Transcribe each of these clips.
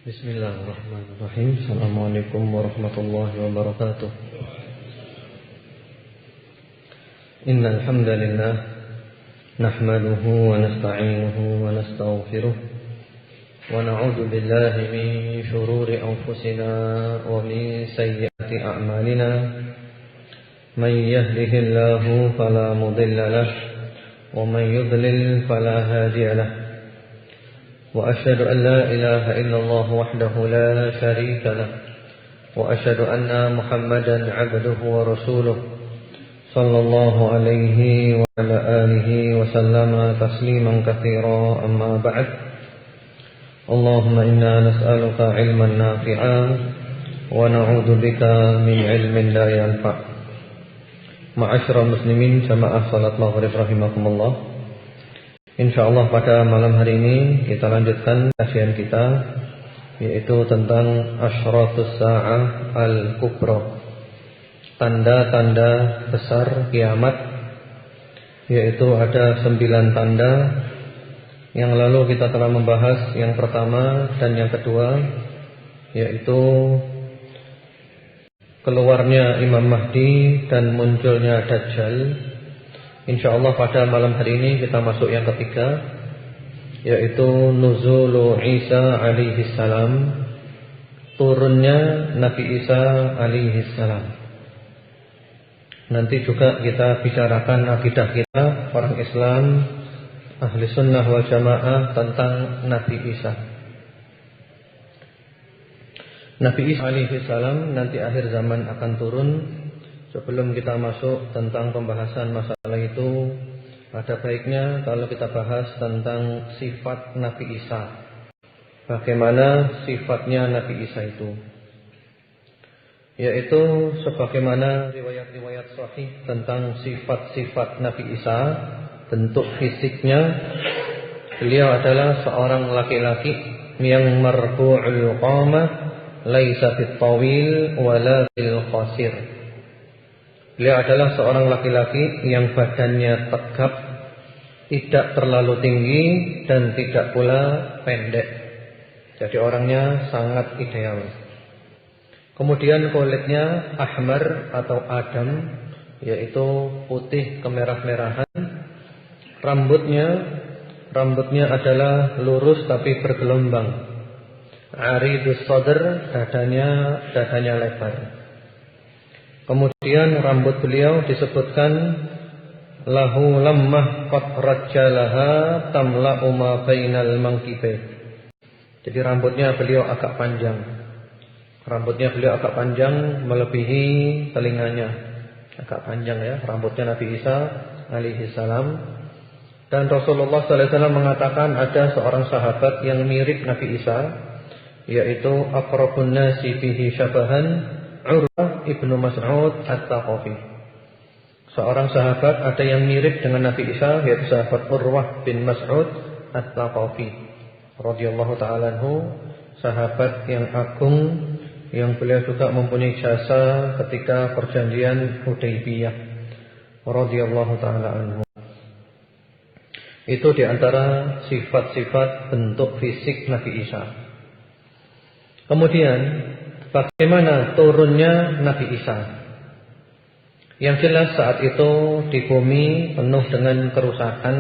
Bismillahirrahmanirrahim. Assalamualaikum warahmatullahi wabarakatuh. Innal hamdalillah nahmaduhu wa nasta'inuhu wa nastaghfiruh wa na'udzu billahi min shururi anfusina wa min sayyiati a'malina. Man yahdihillahu fala mudilla lahu wa man yudlil fala hadiya lahu. وأشهد أن لا إله إلا الله وحده لا شريك له وأشهد أن محمدا عبده ورسوله صلى الله عليه وعلى آله وسلم تسليما كثيرا أما بعد اللهم إنا نسألك علما نافعا ونعوذ بك من علم لا ينفع. Ma'asyiral muslimin jamaah salat maghrib rahimakumullah. InsyaAllah pada malam hari ini kita lanjutkan kajian kita, yaitu tentang Asyratus Sa'ah Al-Kubra, tanda-tanda besar kiamat, yaitu ada 9 tanda. Yang lalu kita telah membahas yang pertama dan yang kedua, yaitu keluarnya Imam Mahdi dan munculnya Dajjal. InsyaAllah pada malam hari ini kita masuk yang ketiga, yaitu Nuzulu Isa alaihi salam, turunnya Nabi Isa alaihi salam. Nanti juga kita bicarakan akidah kita orang Islam ahli sunnah wal jamaah tentang Nabi Isa. Nabi Isa alaihi salam nanti akhir zaman akan turun. Sebelum kita masuk tentang pembahasan masalah itu, ada baiknya kalau kita bahas tentang sifat Nabi Isa. Bagaimana sifatnya Nabi Isa itu? Yaitu sebagaimana riwayat-riwayat sahih tentang sifat-sifat Nabi Isa, bentuk fisiknya, beliau adalah seorang laki-laki yang marbu'ul qamah, laisa bit-tawil wala bil-qasir. Beliau adalah seorang laki-laki yang badannya tegap, tidak terlalu tinggi dan tidak pula pendek. Jadi orangnya sangat ideal. Kemudian kulitnya ahmar atau adam, yaitu putih kemerah-merahan. Rambutnya adalah lurus tapi bergelombang. Aridus sadr, dadanya lebar. Kemudian rambut beliau disebutkan lahu lammah qad rajjalaha tamla'u ma bainal mankibain. Jadi rambutnya beliau agak panjang. Melebihi telinganya. Agak panjang ya rambutnya Nabi Isa alaihi salam. Dan Rasulullah sallallahu alaihi wasallam mengatakan ada seorang sahabat yang mirip Nabi Isa, yaitu aqrabun nasi bihi syabahan Urwah ibnu Mas'ud At-Thaqafi. Seorang sahabat ada yang mirip dengan Nabi Isa, yaitu sahabat Urwah bin Mas'ud At-Thaqafi radhiyallahu ta'ala anhu, sahabat yang agung yang beliau juga mempunyai jasa ketika perjanjian Hudaybiyah radhiyallahu ta'ala anhu. Itu diantara sifat-sifat bentuk fisik Nabi Isa. Kemudian bagaimana turunnya Nabi Isa? Yang jelas saat itu di bumi penuh dengan kerusakan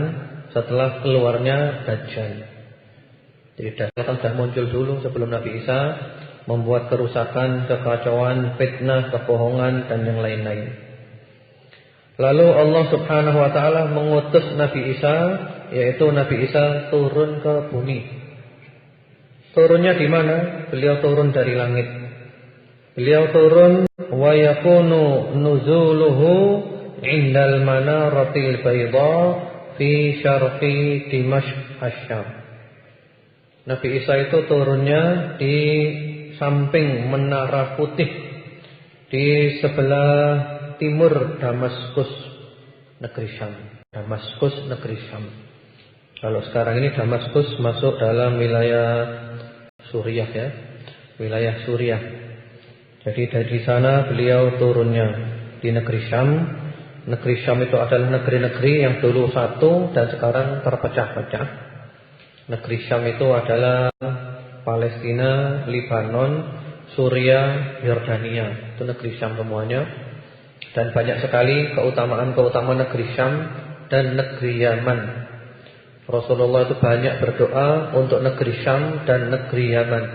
setelah keluarnya Dajjal. Jadi Dajjal kan sudah muncul dulu sebelum Nabi Isa, membuat kerusakan, kekacauan, fitnah, kebohongan dan yang lain-lain. Lalu Allah Subhanahu wa taala mengutus Nabi Isa, yaitu Nabi Isa turun ke bumi. Turunnya di mana? Beliau turun dari langit. Beliau turun wa yakunu nuzuluhu indal manaratil bayda fi syarqi Dimashq asy-Syam. Nabi Isa itu turunnya di samping menara putih di sebelah timur Damaskus negeri Syam. Kalau sekarang ini Damaskus masuk dalam wilayah Suriah ya. Wilayah Suriah. Jadi dari sana beliau turunnya di negeri Syam. Negeri Syam itu adalah negeri-negeri yang dulu satu dan sekarang terpecah-pecah. Negeri Syam itu adalah Palestina, Lebanon, Suria, Yordania. Itu negeri Syam semuanya. Dan banyak sekali keutamaan-keutamaan negeri Syam dan negeri Yaman. Rasulullah itu banyak berdoa untuk negeri Syam dan negeri Yaman.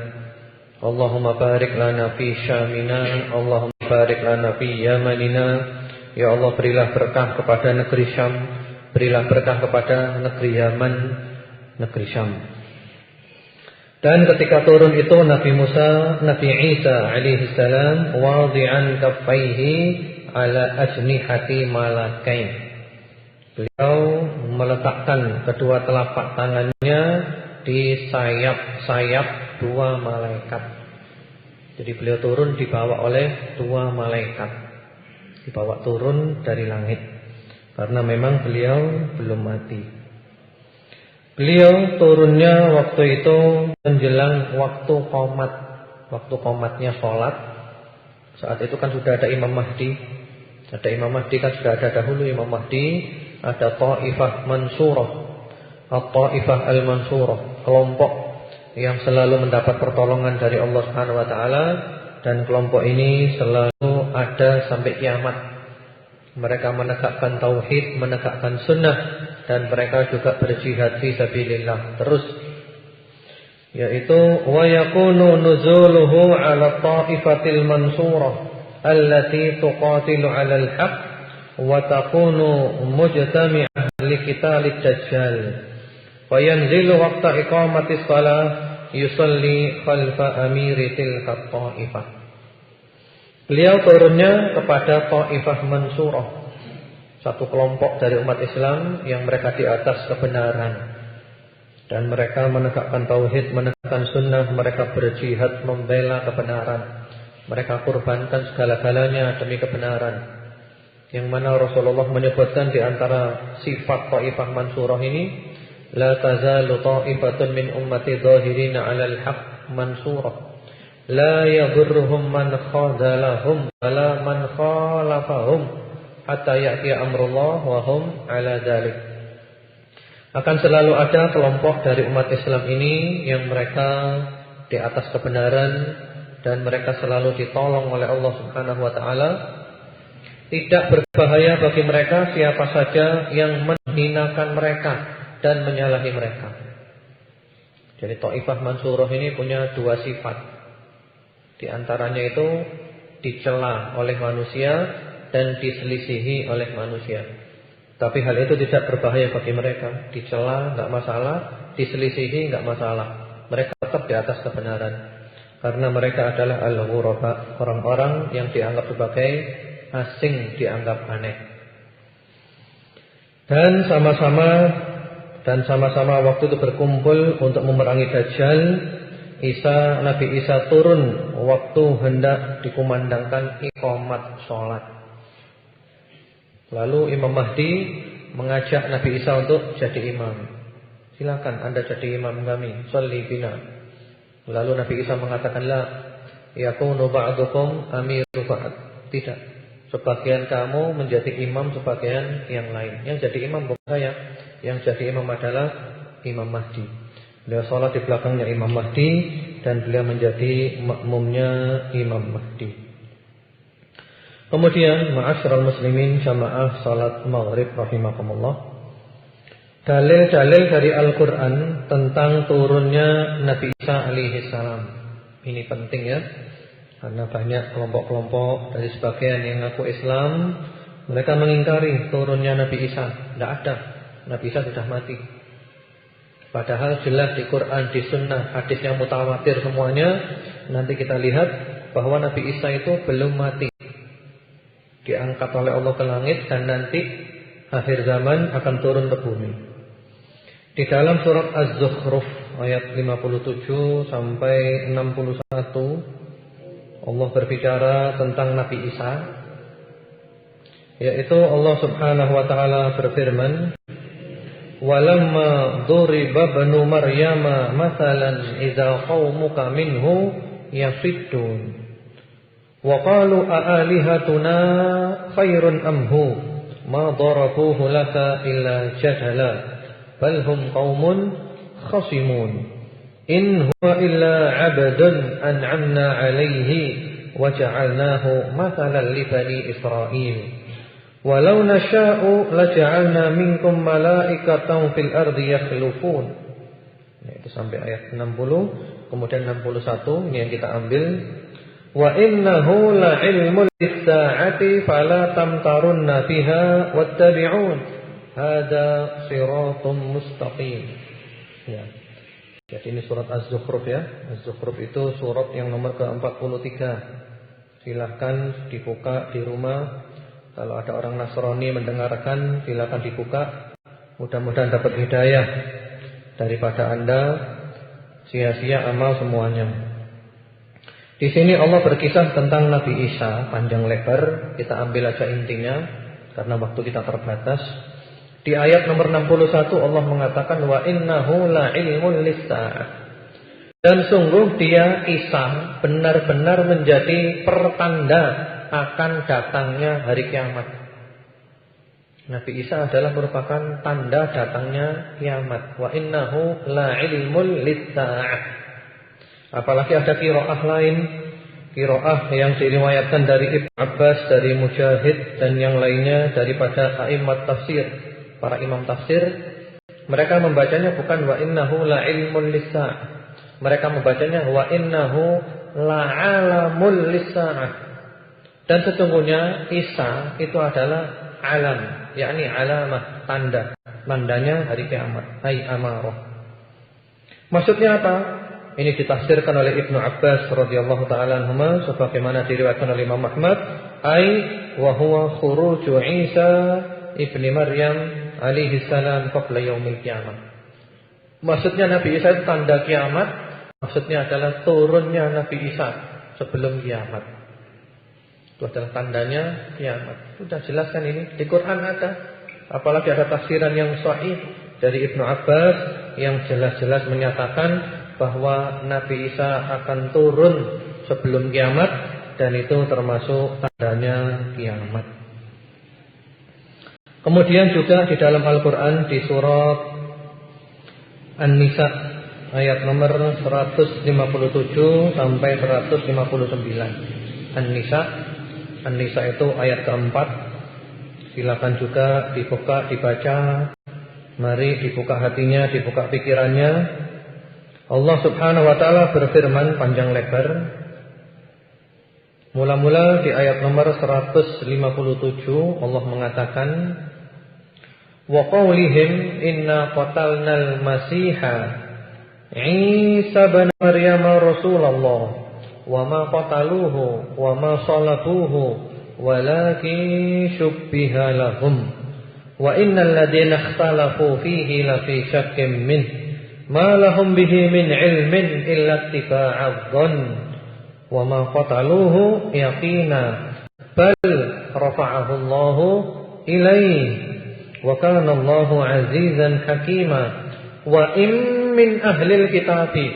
Allahumma barik lana fi Syamina, Allahumma barik lana fi Yamanina. Ya Allah, berilah berkah kepada negeri Syam, berilah berkah kepada negeri Yaman, negeri Syam. Dan ketika turun itu Nabi Isa alaihi salam wadi'an kaffaihi ala ajnihati malakain. Beliau meletakkan kedua telapak tangannya di sayap-sayap dua malaikat. Jadi beliau turun dibawa oleh dua malaikat. Dibawa turun dari langit. Karena memang beliau belum mati. Beliau turunnya waktu itu menjelang waktu qomat. Waktu qomatnya sholat. Saat itu kan sudah ada Imam Mahdi. Ada Imam Mahdi kan sudah ada dahulu Imam Mahdi. Ada Ta'ifah Mansurah, At-Ta'ifah Al-Mansurah, kelompok yang selalu mendapat pertolongan dari Allah Subhanahu wa taala, dan kelompok ini selalu ada sampai kiamat. Mereka menegakkan tauhid, menegakkan sunnah, dan mereka juga berjihad fi sabilillah terus. Yaitu wa yakunu nuzuluhu 'ala ta'ifatil mansurah allati tuqatilu 'ala al-haq wa takunu mujtami'ah liqitalid dajjal. Wa yanzilu waqta iqamatis shalah yusalli khalfa amiri tilka ta'ifah. Beliau turunnya kepada Ta'ifah Mansurah, satu kelompok dari umat Islam yang mereka di atas kebenaran, dan mereka menegakkan tauhid, menegakkan sunnah, mereka berjihad membela kebenaran, mereka korbankan segala-galanya demi kebenaran. Yang mana Rasulullah menyebutkan di antara sifat Ta'ifah Mansurah ini, la tazalu ta'ifatun min ummati dhahirina 'alal haqq mansurah, la yadurruhum man khadalahum wala man khalafahum hatta ya'tiya amrullah wa hum 'ala dzalik. Akan selalu ada kelompok dari umat Islam ini yang mereka di atas kebenaran, dan mereka selalu ditolong oleh Allah Subhanahu wa taala. Tidak berbahaya bagi mereka siapa saja yang menghinakan mereka dan menyalahi mereka. Jadi Ta'ifah Mansurah ini punya dua sifat. Di antaranya itu dicela oleh manusia dan diselisihi oleh manusia. Tapi hal itu tidak berbahaya bagi mereka. Dicela enggak masalah, diselisihi enggak masalah. Mereka tetap di atas kebenaran. Karena mereka adalah al-ghuraba, orang-orang yang dianggap sebagai asing, dianggap aneh. Dan sama-sama waktu itu berkumpul untuk memerangi Dajjal. Nabi Isa turun waktu hendak dikumandangkan iqamat sholat. Lalu Imam Mahdi mengajak Nabi Isa untuk jadi imam. Silakan Anda jadi imam kami, sholli bina. Lalu Nabi Isa mengatakan, la yakunu ba'dukum amiru ba'd. Tidak, sebagian kamu menjadi imam sebagian yang lain. Yang jadi imam bukan saya, yang jadi imam adalah Imam Mahdi. Beliau sholat di belakangnya Imam Mahdi, dan beliau menjadi makmumnya Imam Mahdi. Kemudian ma'asyiral muslimin, jamaah salat maghrib rahimakumullah. Dalil-dalil dari Al-Quran tentang turunnya Nabi Isa alaihi salam. Ini penting ya, karena banyak kelompok-kelompok dari sebagian yang ngaku Islam, mereka mengingkari turunnya Nabi Isa. Tidak ada, Nabi Isa sudah mati. Padahal jelas di Quran, di sunnah, hadis yang mutawatir semuanya. Nanti kita lihat bahwa Nabi Isa itu belum mati, diangkat oleh Allah ke langit, dan nanti akhir zaman akan turun ke bumi. Di dalam surat Az-Zukhruf ayat 57 sampai 61, Allah berbicara tentang Nabi Isa, yaitu Allah Subhanahu wa taala berfirman, walamma duriba ibnu maryama mathalan idza qaumuka minhu yafiddun wa qalu aalihatuna khairun amhu ma darabuhu laka illa jadala bal hum qaumun khasimun. In huwa illa 'abdun an'amna 'alaihi wa ja'alnahu mathalan li bani Israil. Walau nasha'u laja'alna minkum malaikatan fil ardi yakhlufun. Itu sampai ayat 60, kemudian 61 ini yang kita ambil. Wa innahu la'ilmul lis-sa'ati fala tamtarunna biha wattabi'un. Hada siratum mustaqim. Ya. Jadi ini surat Az-Zukhruf ya. Az-Zukhruf itu surat yang nomor ke-43. Silahkan dibuka di rumah. Kalau ada orang Nasrani mendengarkan, silakan dibuka. Mudah-mudahan dapat hidayah daripada Anda sia-sia amal semuanya. Di sini Allah berkisah tentang Nabi Isa panjang lebar. Kita ambil aja intinya karena waktu kita terbatas. Di ayat nomor 61 Allah mengatakan wa innahu la'ilmun lis-sa'ah. Dan sungguh dia Isa benar-benar menjadi pertanda akan datangnya hari kiamat. Nabi Isa adalah merupakan tanda datangnya kiamat. Wa innahu la'ilmun lis-sa'ah. Apalagi ada qiraah lain, qiraah yang diriwayatkan dari Ibnu Abbas, dari Mujahid dan yang lainnya daripada a'immat tafsir, para imam tafsir. Mereka membacanya bukan wa innahu la'ilmun lis-sa'ah. Mereka membacanya wa innahu la'alamul lis-sa'ah. Dan sesungguhnya Isa itu adalah alam, yakni alamah, tanda, tandanya hari kiamat, ai amarah. Maksudnya apa? Ini ditafsirkan oleh Ibnu Abbas radhiyallahu taala anhuma sebagaimana diriwayatkan oleh Imam Ahmad, ai wa huwa khuruju Isa ibni Maryam alaihi salam qabla yaumil qiyamah. Maksudnya Nabi Isa itu tanda kiamat, maksudnya adalah turunnya Nabi Isa sebelum kiamat. Itu adalah tandanya kiamat. Sudah jelaskan ini di Quran ada. Apalagi ada tafsiran yang sahih dari Ibnu Abbas yang jelas-jelas menyatakan bahwa Nabi Isa akan turun sebelum kiamat dan itu termasuk tandanya kiamat. Kemudian juga di dalam Al-Quran di surat An-Nisa ayat nomor 157 sampai 159. An-Nisa itu ayat keempat. Silakan juga dibuka, dibaca. Mari dibuka hatinya, dibuka pikirannya. Allah subhanahu wa ta'ala berfirman panjang lebar. Mula-mula di ayat nomor 157 Allah mengatakan wa qawlihim inna qatalnal masiha Isa bin Maryam Rasulullah wa ma qataluhu wa ma salabuhu walakin syubbiha lahum wa innal ladina ikhtalafu fihi lafi syakkim min ma lahum bihi min ilmin illa ittiba'adh dhann wa ma qataluhu yaqina bal rafa'ahu Allahu ilaihi wa kana Allahu 'azizan hakima wa in min ahlil kitabi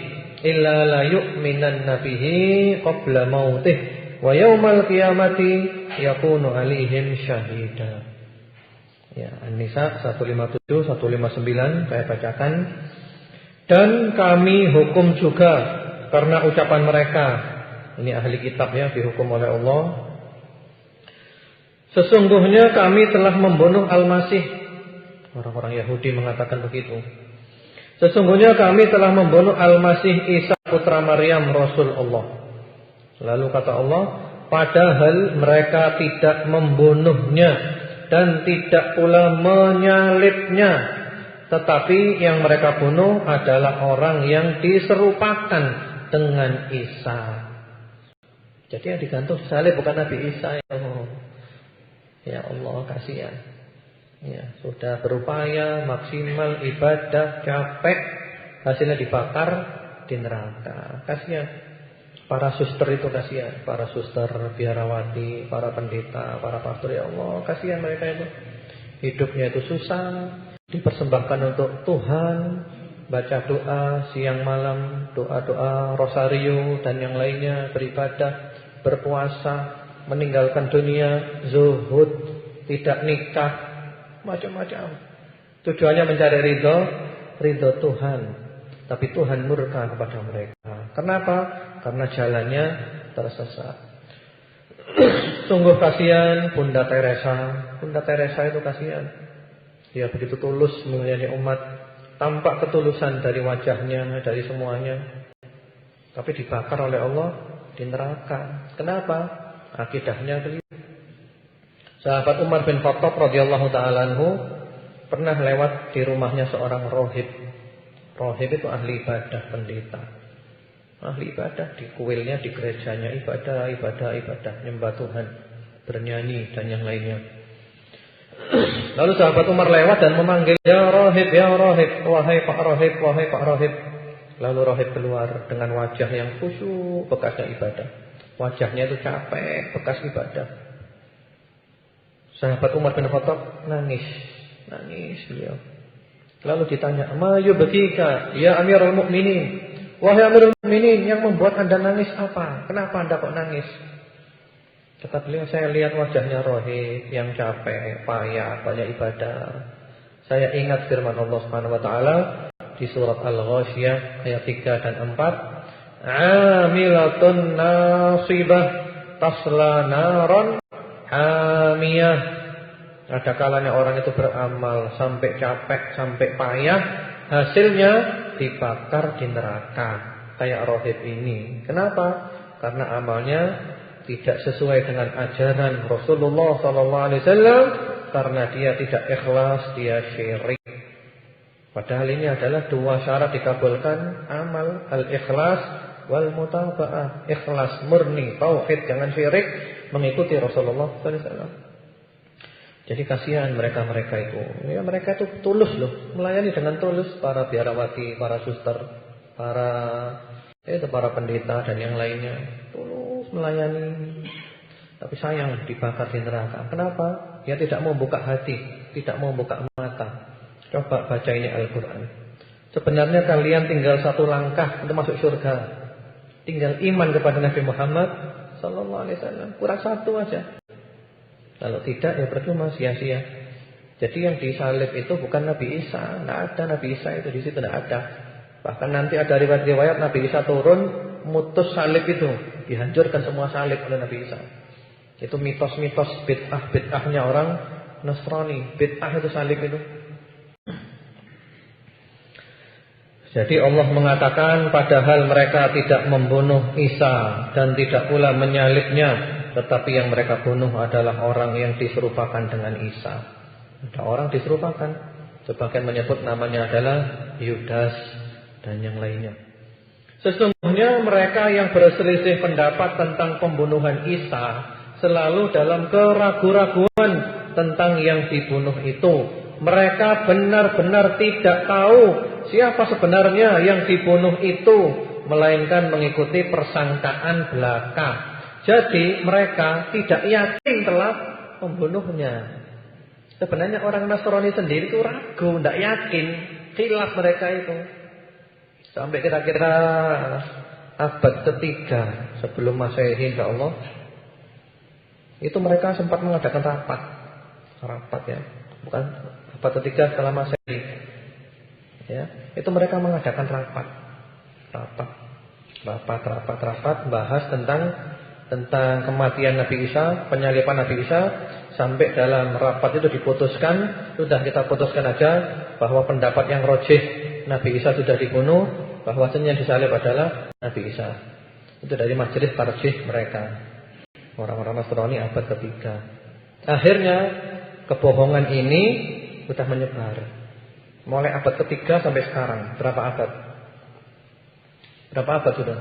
illa la yu'minanna bihi qabla mautih wa yaumal qiyamati yakunu 'alaihim syahida. Ya, An-Nisa 157 159 saya bacakan. Dan kami hukum juga karena ucapan mereka, ini ahli kitab ya, dihukum oleh Allah. Sesungguhnya kami telah membunuh Al-Masih. Orang-orang Yahudi mengatakan begitu. Sesungguhnya kami telah membunuh Al-Masih Isa putra Maryam Rasul Allah. Lalu kata Allah, padahal mereka tidak membunuhnya dan tidak pula menyalibnya. Tetapi yang mereka bunuh adalah orang yang diserupakan dengan Isa. Jadi yang digantung salib bukan Nabi Isa ya Allah. Ya Allah, kasihan. Ya, sudah berupaya maksimal ibadah, capek, hasilnya dibakar di neraka. Kasihan. Para suster itu kasihan, para suster biarawati, para pendeta, para pastor, ya Allah, kasihan mereka itu. Hidupnya itu susah, dipersembahkan untuk Tuhan, baca doa siang malam, doa-doa rosario dan yang lainnya, beribadah, berpuasa, meninggalkan dunia, zuhud, tidak nikah, macam-macam. Tujuannya mencari ridho Tuhan. tapi Tuhan murka kepada mereka. Kenapa? Karena jalannya tersesat. Sungguh kasihan Bunda Teresa. Bunda Teresa itu kasihan. Dia begitu tulus melayani umat, tampak ketulusan dari wajahnya, dari semuanya. Tapi dibakar oleh Allah di neraka. Kenapa? Akidahnya keliru. Sahabat Umar bin Khattab radhiyallahu taala anhu pernah lewat di rumahnya seorang rohib. Rohib itu ahli ibadah, pendeta. Ahli ibadah di kuilnya, di gerejanya, ibadah, nyembah Tuhan, bernyanyi dan yang lainnya. Lalu sahabat Umar lewat dan memanggil, ya rohib, wahai Pak Rohib, wahai Pak Rohib. Lalu rohib keluar dengan wajah yang khusyuk, bekasnya ibadah. Wajahnya itu capek, bekas ibadah. Sahabat Umar bin Khattab nangis beliau. Lalu ditanya, ma yubkika ya Amirul Mukminin? Wahai Amirul Mukminin, yang membuat Anda nangis apa? Kenapa Anda kok nangis? Kata beliau, saya lihat wajahnya rohib yang capek, payah, banyak ibadah. Saya ingat firman Allah Subhanahu wa taala di surat Al-Ghasyiyah ayat 3 dan 4, amilatun nasibah tasla naron hamiyah. Ada kalanya orang itu beramal sampai capek, sampai payah, hasilnya dibakar di neraka. Kayak rohib ini. Kenapa? Karena amalnya tidak sesuai dengan ajaran Rasulullah SAW, karena dia tidak ikhlas, dia syirik. Padahal ini adalah dua syarat dikabulkan amal, al-ikhlas wal mutaba'ah. Ikhlas murni, tauhid, jangan syirik, mengikuti Rasulullah SAW. Jadi kasihan mereka-mereka itu. Ya, mereka itu tulus loh, melayani dengan tulus para biarawati, para suster, para pendeta dan yang lainnya. Tulus melayani. Tapi sayang dibakar di neraka. Kenapa? Dia tidak mau buka hati, tidak mau buka mata. Coba baca ini Al-Quran. Sebenarnya kalian tinggal satu langkah untuk masuk surga. Tinggal iman kepada Nabi Muhammad sallallahu alaihi wasallam. Kurang satu aja. Kalau tidak ya percuma, sia-sia. Jadi yang disalib itu bukan Nabi Isa, tidak ada Nabi Isa itu di situ, tidak ada. Bahkan nanti ada riwayat Nabi Isa turun, mutus salib itu, dihancurkan semua salib oleh Nabi Isa. Itu mitos-mitos bid'ah-bid'ahnya orang Nasrani. Bid'ah itu salib itu. Jadi Allah mengatakan padahal mereka tidak membunuh Isa dan tidak pula menyalibnya, tetapi yang mereka bunuh adalah orang yang diserupakan dengan Isa. Ada orang diserupakan. Sebagian menyebut namanya adalah Yudas dan yang lainnya. Sesungguhnya mereka yang berselisih pendapat tentang pembunuhan Isa selalu dalam keraguan-raguan tentang yang dibunuh itu. Mereka benar-benar tidak tahu siapa sebenarnya yang dibunuh itu, melainkan mengikuti persangkaan belaka. Jadi mereka tidak yakin telah membunuhnya. Sebenarnya orang Nasrani sendiri itu ragu, tidak yakin, khilaf mereka itu. Sampai kira-kira abad ketiga sebelum Masehi, insyaallah, itu mereka sempat mengadakan rapat ya, bukan abad ketiga setelah Masehi. Ya, itu mereka mengadakan rapat, bahas tentang kematian Nabi Isa, penyaliban Nabi Isa. Sampai dalam rapat itu diputuskan, sudah kita putuskan aja bahwa pendapat yang rojih Nabi Isa sudah dibunuh, bahwasanya yang disalib adalah Nabi Isa. Itu dari majelis tarjih mereka, orang-orang Nasrani abad ketiga. Akhirnya kebohongan ini sudah menyebar mulai abad ketiga sampai sekarang. Berapa abad? Berapa abad sudah?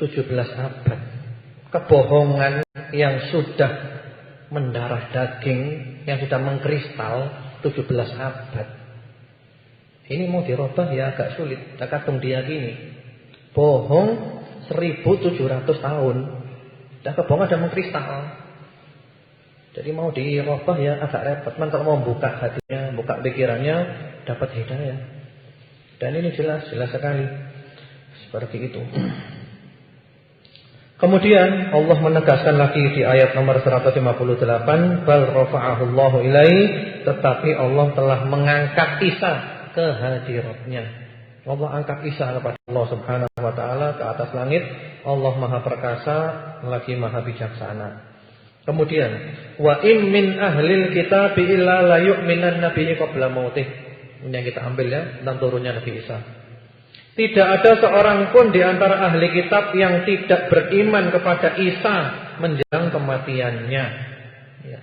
17 abad. Kebohongan yang sudah mendarah daging, yang sudah mengkristal 17 abad. Ini mau dirubah ya agak sulit, kadang diyakini. Bohong 1700 tahun. Dan kebohongan sudah mengkristal. Jadi mau dirubah ya agak repot. Man kalau mau buka hatinya, buka pikirannya, dapat hidayah. Dan ini jelas sekali. Seperti itu. Kemudian Allah menegaskan lagi di ayat nomor 158, bal rafa'ahu Allahu ilaihi, tetapi Allah telah mengangkat Isa kehadiratnya. Allah angkat Isa kepada Allah Subhanahu wa taala ke atas langit. Allah Maha Perkasa lagi Maha Bijaksana. Kemudian wa in min ahlil kitab illa la yu'minan nabiyyi qabla mautih. Ini yang kita ambil ya tentang turunnya Nabi Isa. Tidak ada seorang pun di antara ahli kitab yang tidak beriman kepada Isa menjelang kematiannya. Ya.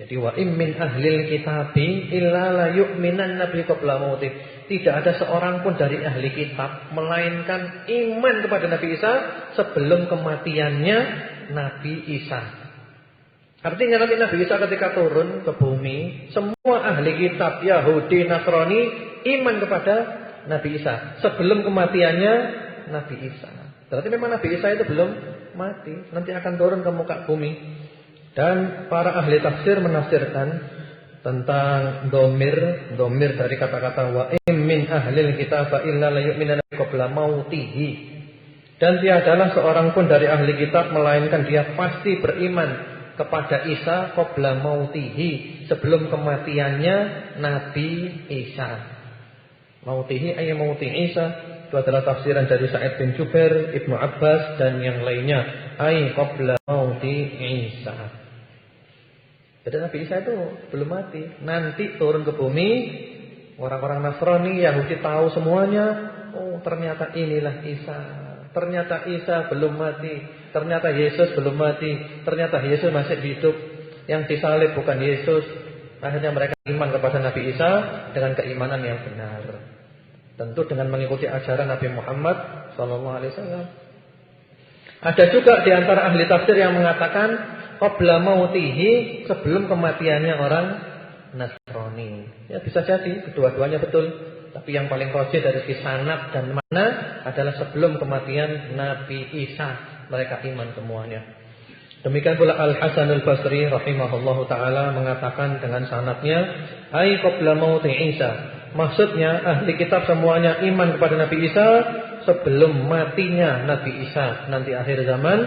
Jadi wa in min ahlil kitab illa la yu'minan nabiyyi qabla mautih. Tidak ada seorang pun dari ahli kitab melainkan iman kepada Nabi Isa sebelum kematiannya Nabi Isa. Artinya nanti Nabi Isa ketika turun ke bumi, semua ahli kitab Yahudi, Nasrani iman kepada Nabi Isa sebelum kematiannya Nabi Isa. Berarti memang Nabi Isa itu belum mati, nanti akan turun ke muka bumi. Dan para ahli tafsir menafsirkan tentang domir dari kata-kata wa min ahlil kitab illa la yu'minuna qabla mautihi. Dan tiadalah seorang pun dari ahli kitab melainkan dia pasti beriman kepada Isa qabla mautihi, sebelum kematiannya Nabi Isa. Mautihi ay mauti Isa itu adalah tafsiran dari Sa'id bin Jubair, Ibnu Abbas dan yang lainnya, ay qabla mauti Isa. Jadi Nabi Isa itu belum mati. Nanti turun ke bumi, orang-orang Nasrani, Yahudi tahu semuanya. Oh ternyata inilah Isa. Ternyata Isa belum mati. Ternyata Yesus belum mati. Ternyata Yesus masih hidup. Yang disalib bukan Yesus. Akhirnya mereka iman kepada Nabi Isa dengan keimanan yang benar. Tentu dengan mengikuti ajaran Nabi Muhammad SAW. Ada juga di antara ahli tafsir yang mengatakan qabla mautihi, sebelum kematiannya orang Nasrani. Ya bisa jadi kedua-duanya betul, tapi yang paling rajih dari sisi sanad dan mana adalah sebelum kematian Nabi Isa mereka iman semuanya. Demikian pula Al-Hasan Al-Basri rahimahullahu taala mengatakan dengan sanadnya ai qabla mauti Isa. Maksudnya ahli kitab semuanya iman kepada Nabi Isa sebelum matinya Nabi Isa nanti akhir zaman.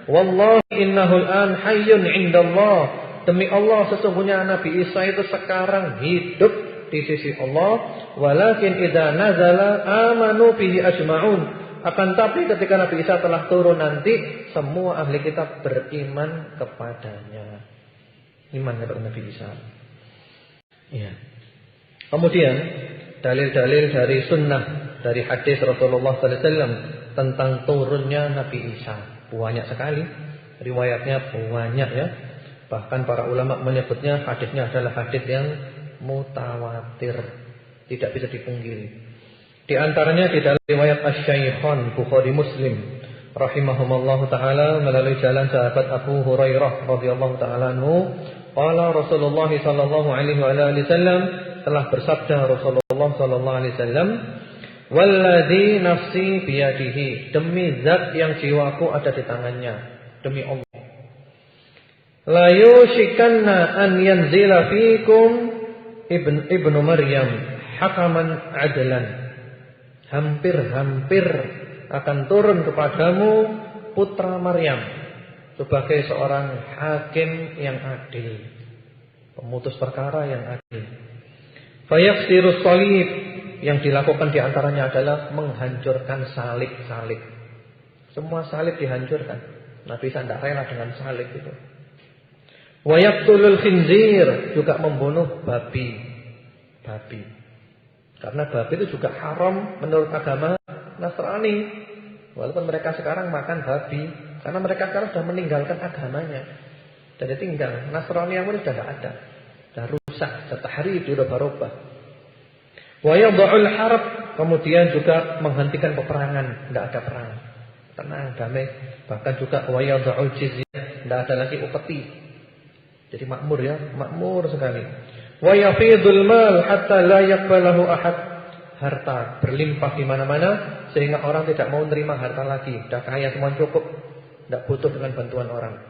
Wallahi innahul an hayyun indallah. Demi Allah sesungguhnya Nabi Isa itu sekarang hidup di sisi Allah. Walakin idza nazala amanu bihi ajma'un. Akan tapi ketika Nabi Isa telah turun nanti semua ahli kitab beriman kepadanya. Iman kepada Nabi Isa. Ya. Kemudian dalil-dalil dari sunnah, dari hadis Rasulullah sallallahu alaihi wasallam tentang turunnya Nabi Isa. Banyak sekali riwayatnya, banyak ya. Bahkan para ulama menyebutnya hadisnya adalah hadis yang mutawatir, tidak bisa dipungkiri. Di antaranya di dalam riwayat Asy-Syaikhan Bukhari Muslim rahimahumallahu taala melalui jalan sahabat Abu Hurairah radhiyallahu taala anhu, qala Rasulullah sallallahu alaihi wasallam, telah bersabda Rasulullah sallallahu alaihi wasallam, walladzi nafsi biyadihi, demi zat yang jiwaku ada di tangannya, demi Allah, la yushikanna an yanzila fikum ibnu Maryam hakaman adlan. Hampir-hampir akan turun kepadamu putra Maryam sebagai seorang hakim yang adil, pemutus perkara yang adil. Fayaksirus salib, yang dilakukan diantaranya adalah menghancurkan salib-salib. Semua salib dihancurkan. Nabi Isa tidak rela dengan salib itu. Wa yaqtulul khinzir, juga membunuh babi. Karena babi itu juga haram menurut agama Nasrani. Walaupun mereka sekarang makan babi, karena mereka sekarang sudah meninggalkan agamanya. Jadi tinggal Nasrani yang sudah tidak ada. Sudah rusak, sudah tahrif, sudah barobah. Wa yadh'ul harb, kemudian juga menghentikan peperangan, tidak ada perang. Tenang, damai. Bahkan juga wa yadh'ul jizyah, tidak ada lagi upeti. Jadi makmur ya, makmur sekali. Wa yafidul mal hatta la yaqbalahu ahad. Harta berlimpah di mana-mana sehingga orang tidak mau menerima harta lagi. Sudah kaya semua cukup, tidak butuh dengan bantuan orang.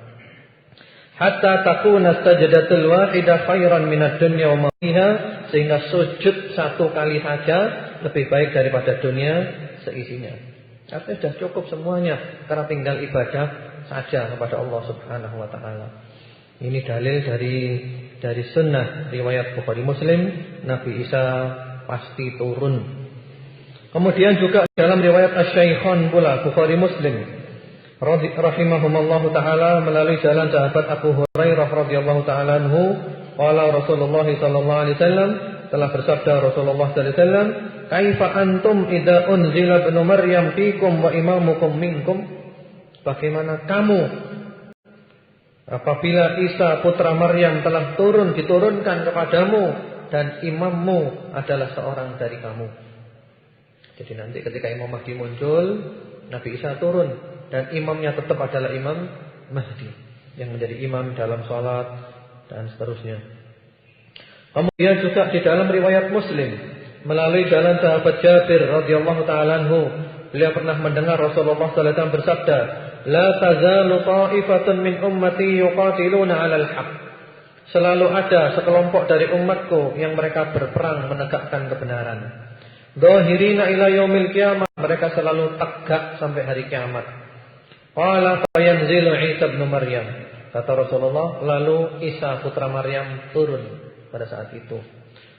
Hatta takuna sajdatul wahidah khairan minad dunya wa ma fiha, sehingga sujud satu kali saja lebih baik daripada dunia seisinya. Artinya sudah cukup semuanya, karena tinggal ibadah saja kepada Allah Subhanahu wa taala. Ini dalil dari sunnah riwayat Bukhari Muslim, Nabi Isa pasti turun. Kemudian juga dalam riwayat Asy-Syaikhan pula Bukhari Muslim rahimahumallahu taala melalui jalan sahabat Abu Hurairah radhiyallahu taala anhu, qala Rasulullah sallallahu alaihi wasallam, telah bersabda Rasulullah sallallahu alaihi wasallam, kaifa antum idza unzila ibnu Maryam fikum wa imamukum minkum? Bagaimana kamu apabila Isa putra Maryam telah diturunkan kepadamu dan imammu adalah seorang dari kamu. Jadi nanti ketika Imam Mahdi muncul, Nabi Isa turun dan imamnya tetap adalah Imam Mahdi yang menjadi imam dalam salat dan seterusnya. Kemudian juga di dalam riwayat Muslim melalui jalan sahabat Jabir radhiyallahu taala anhu, beliau pernah mendengar Rasulullah sallallahu alaihi wasallam bersabda, la tazalu ta'ifatun min ummati yuqatiluna 'alal haqq. Selalu ada sekelompok dari umatku yang mereka berperang menegakkan kebenaran. Dhahirina ila yaumil qiyamah, mereka selalu tegak sampai hari kiamat. Qala fa yanzilu Isa ibn Maryam. Kata Rasulullah, lalu Isa putra Maryam turun pada saat itu.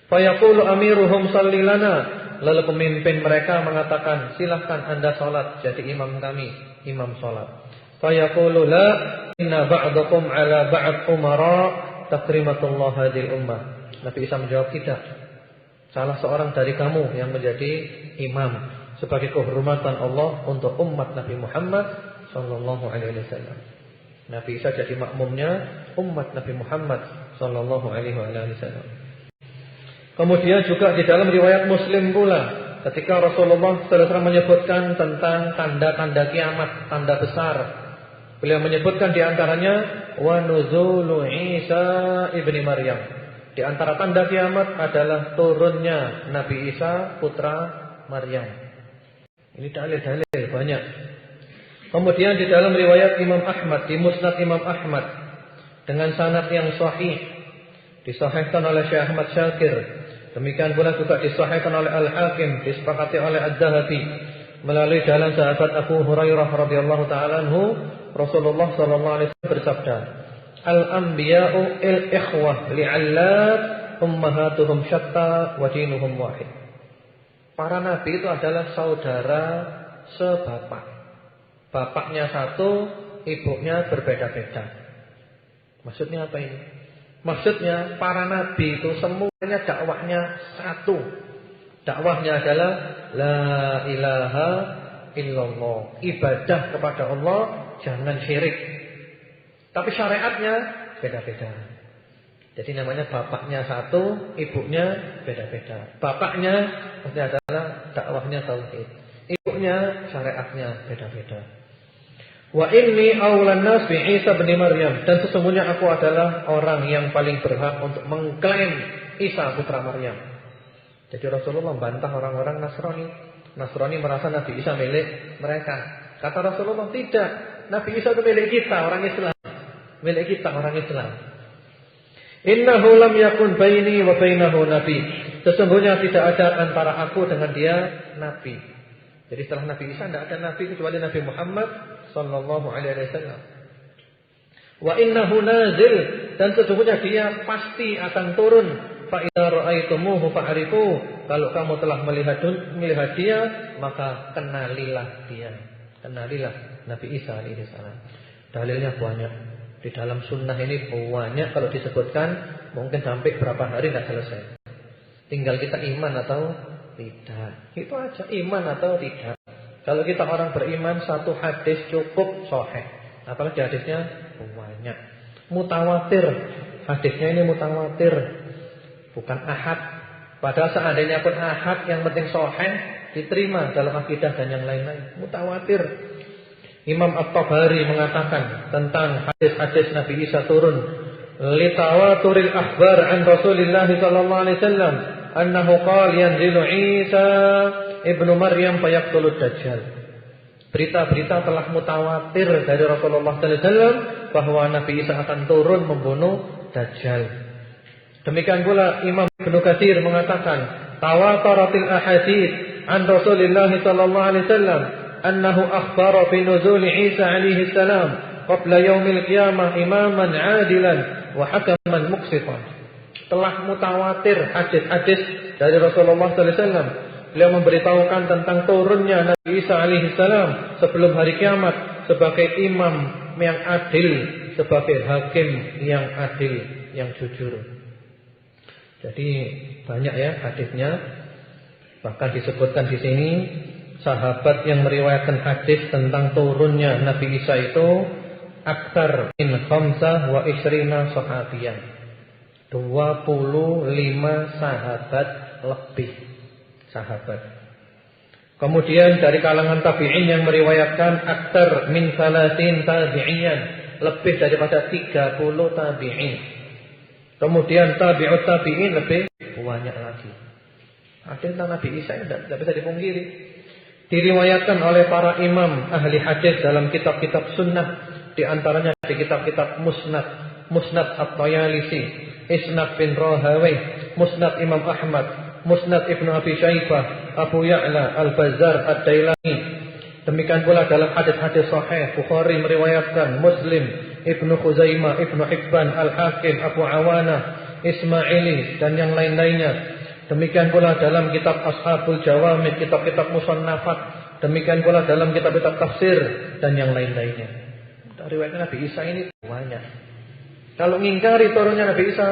Fa yaqulu amiruhum shalli lana. Lalu pemimpin mereka mengatakan, silahkan Anda salat jadi imam kami, imam salat. Fa yaqulu la inna ba'dakum ala ba'd umara takrimatullah hadhil ummah. Nabi Isa menjawab, tidak. Salah seorang dari kamu yang menjadi imam sebagai kehormatan Allah untuk umat Nabi Muhammad sallallahu alaihi wasallam. Nabi Isa jadi makmumnya umat Nabi Muhammad sallallahu alaihi wasallam. Kemudian juga di dalam riwayat Muslim pula ketika Rasulullah sallallahu alaihi wasallam menyebutkan tentang tanda-tanda kiamat, tanda besar. Beliau menyebutkan di antaranya wa nuzulu Isa ibni Maryam. Di antara tanda kiamat adalah turunnya Nabi Isa putra Maryam. Ini dalil-dalil banyak. Kemudian di dalam riwayat Imam Ahmad, di Musnad Imam Ahmad dengan sanad yang sahih, disahihkan oleh Syekh Ahmad Syakir. Demikian pula juga disahihkan oleh Al-Hakim, disepakati oleh Adz-Dzahabi melalui jalan sahabat Abu Hurairah radhiyallahu taala anhu, Rasulullah sallallahu alaihi wasallam bersabda, al-anbiya'u il-ikhwah li'allat ummahatuhum syatta wa dinuhum wahid. Para nabi itu adalah saudara sebapak. Bapaknya satu, ibunya berbeda-beda. Maksudnya apa ini? Maksudnya para nabi itu semuanya dakwahnya satu. Dakwahnya adalah la ilaha illallah. Ibadah kepada Allah, jangan syirik. Tapi syariatnya beda-beda. Jadi namanya bapaknya satu, ibunya beda-beda. Bapaknya maksudnya adalah dakwahnya tauhid. Ibunya syariatnya beda-beda. Wa inni aulan nas bi Isa bin Maryam, dan sesungguhnya aku adalah orang yang paling berhak untuk mengklaim Isa putra Maryam. Jadi Rasulullah membantah orang-orang Nasrani. Nasrani merasa Nabi Isa milik mereka. Kata Rasulullah, tidak. Nabi Isa itu milik kita, orang Islam. Milik kita, orang Islam. Innahu lam yakun baini wa bainahu nabi. Sesungguhnya tidak ada antara aku dengan dia nabi. Jadi setelah Nabi Isa tidak ada nabi kecuali Nabi Muhammad sallallahu alaihi wasallam. Wa innahu nazil, dan sesungguhnya dia pasti akan turun. Fa idza ra'aitumuhu fa'rifu, kalau kamu telah melihat dia, maka kenalilah dia. Kenalilah Nabi Isa alaihi salam. Dalilnya banyak. Di dalam sunnah ini banyak, kalau disebutkan mungkin sampai berapa hari tidak selesai. Tinggal kita iman atau tidak. Itu aja, iman atau tidak. Kalau kita orang beriman, satu hadis cukup sahih. Apalagi hadisnya banyak. Mutawatir. Hadisnya ini mutawatir, bukan ahad. Padahal seandainya pun ahad, yang penting sahih, diterima dalam akidah dan yang lain-lain. Mutawatir. Imam At-Tabari mengatakan tentang hadis-hadis Nabi Isa turun, litawaturil akhbar an Rasulillah sallallahu alaihi wasallam annahu qala yanzilu Isa ibnu Maryam fayaqtulud dajjal. Berita-berita telah mutawatir dari Rasulullah sallallahu alaihi wasallam bahwa Nabi Isa akan turun membunuh Dajjal. Demikian pula Imam Ibnu Katsir mengatakan tawataratil ahadits an Rasulillah sallallahu alaihi wasallam annahu akhbara bi nuzul Isa alaihi salam qabla yaumil qiyamah imaman 'adilan wa hakaman muqsitan. Telah mutawatir hadis-hadis dari Rasulullah sallallahu alaihi wasallam. Beliau memberitahukan tentang turunnya Nabi Isa alaihi salam sebelum hari kiamat sebagai imam yang adil, sebagai hakim yang adil, yang jujur. Jadi banyak ya hadisnya. Bahkan disebutkan di sini sahabat yang meriwayatkan hadis tentang turunnya Nabi Isa itu aktsar min khamsah wa isrina sahabiyan. 25 sahabat lebih sahabat. Kemudian dari kalangan tabi'in yang meriwayatkan aktsar min salasin tabi'iyan, lebih daripada 30 tabi'in. Kemudian tabi'ut tabi'in lebih banyak lagi. Hadis tentang Nabi Isa tidak bisa dipungkiri. Diriwayatkan oleh para imam ahli hadis dalam kitab-kitab sunnah, di antaranya di kitab-kitab Musnad At-Tayalisi, Isnad bin Rahawai, Musnad Imam Ahmad, Musnad Ibnu Abi Syaibah, Abu Ya'la Al-Bazzar Ad-Dailami. Demikian pula dalam hadis-hadis sahih Bukhari meriwayatkan, Muslim, Ibnu Khuzaimah, Ibnu Hibban, Al-Hakim, Abu Awana, Ismaili dan yang lain-lainnya. Demikian pula dalam kitab Ashabul Jawamid, kitab-kitab musannafat. Demikian pula dalam kitab-kitab tafsir dan yang lain-lainnya. Riwayat Nabi Isa ini banyak. Kalau ngingkari turunnya Nabi Isa,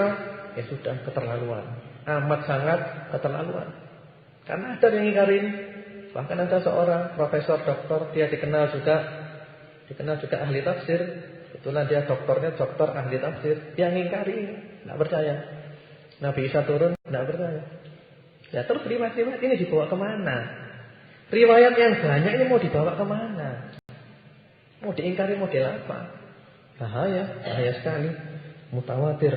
ya sudah keterlaluan. Amat sangat keterlaluan. Karena ada yang ngingkarin. Bahkan ada seorang profesor doktor, dia dikenal juga ahli tafsir. Kebetulan dia doktornya doktor ahli tafsir. Dia ngingkari, enggak percaya. Nabi Isa turun, enggak percaya. Ya terus riwayat ini dibawa kemana? Riwayat yang banyak ini mau dibawa kemana? Mau diingkari model apa? Bahaya sekali. Mutawatir.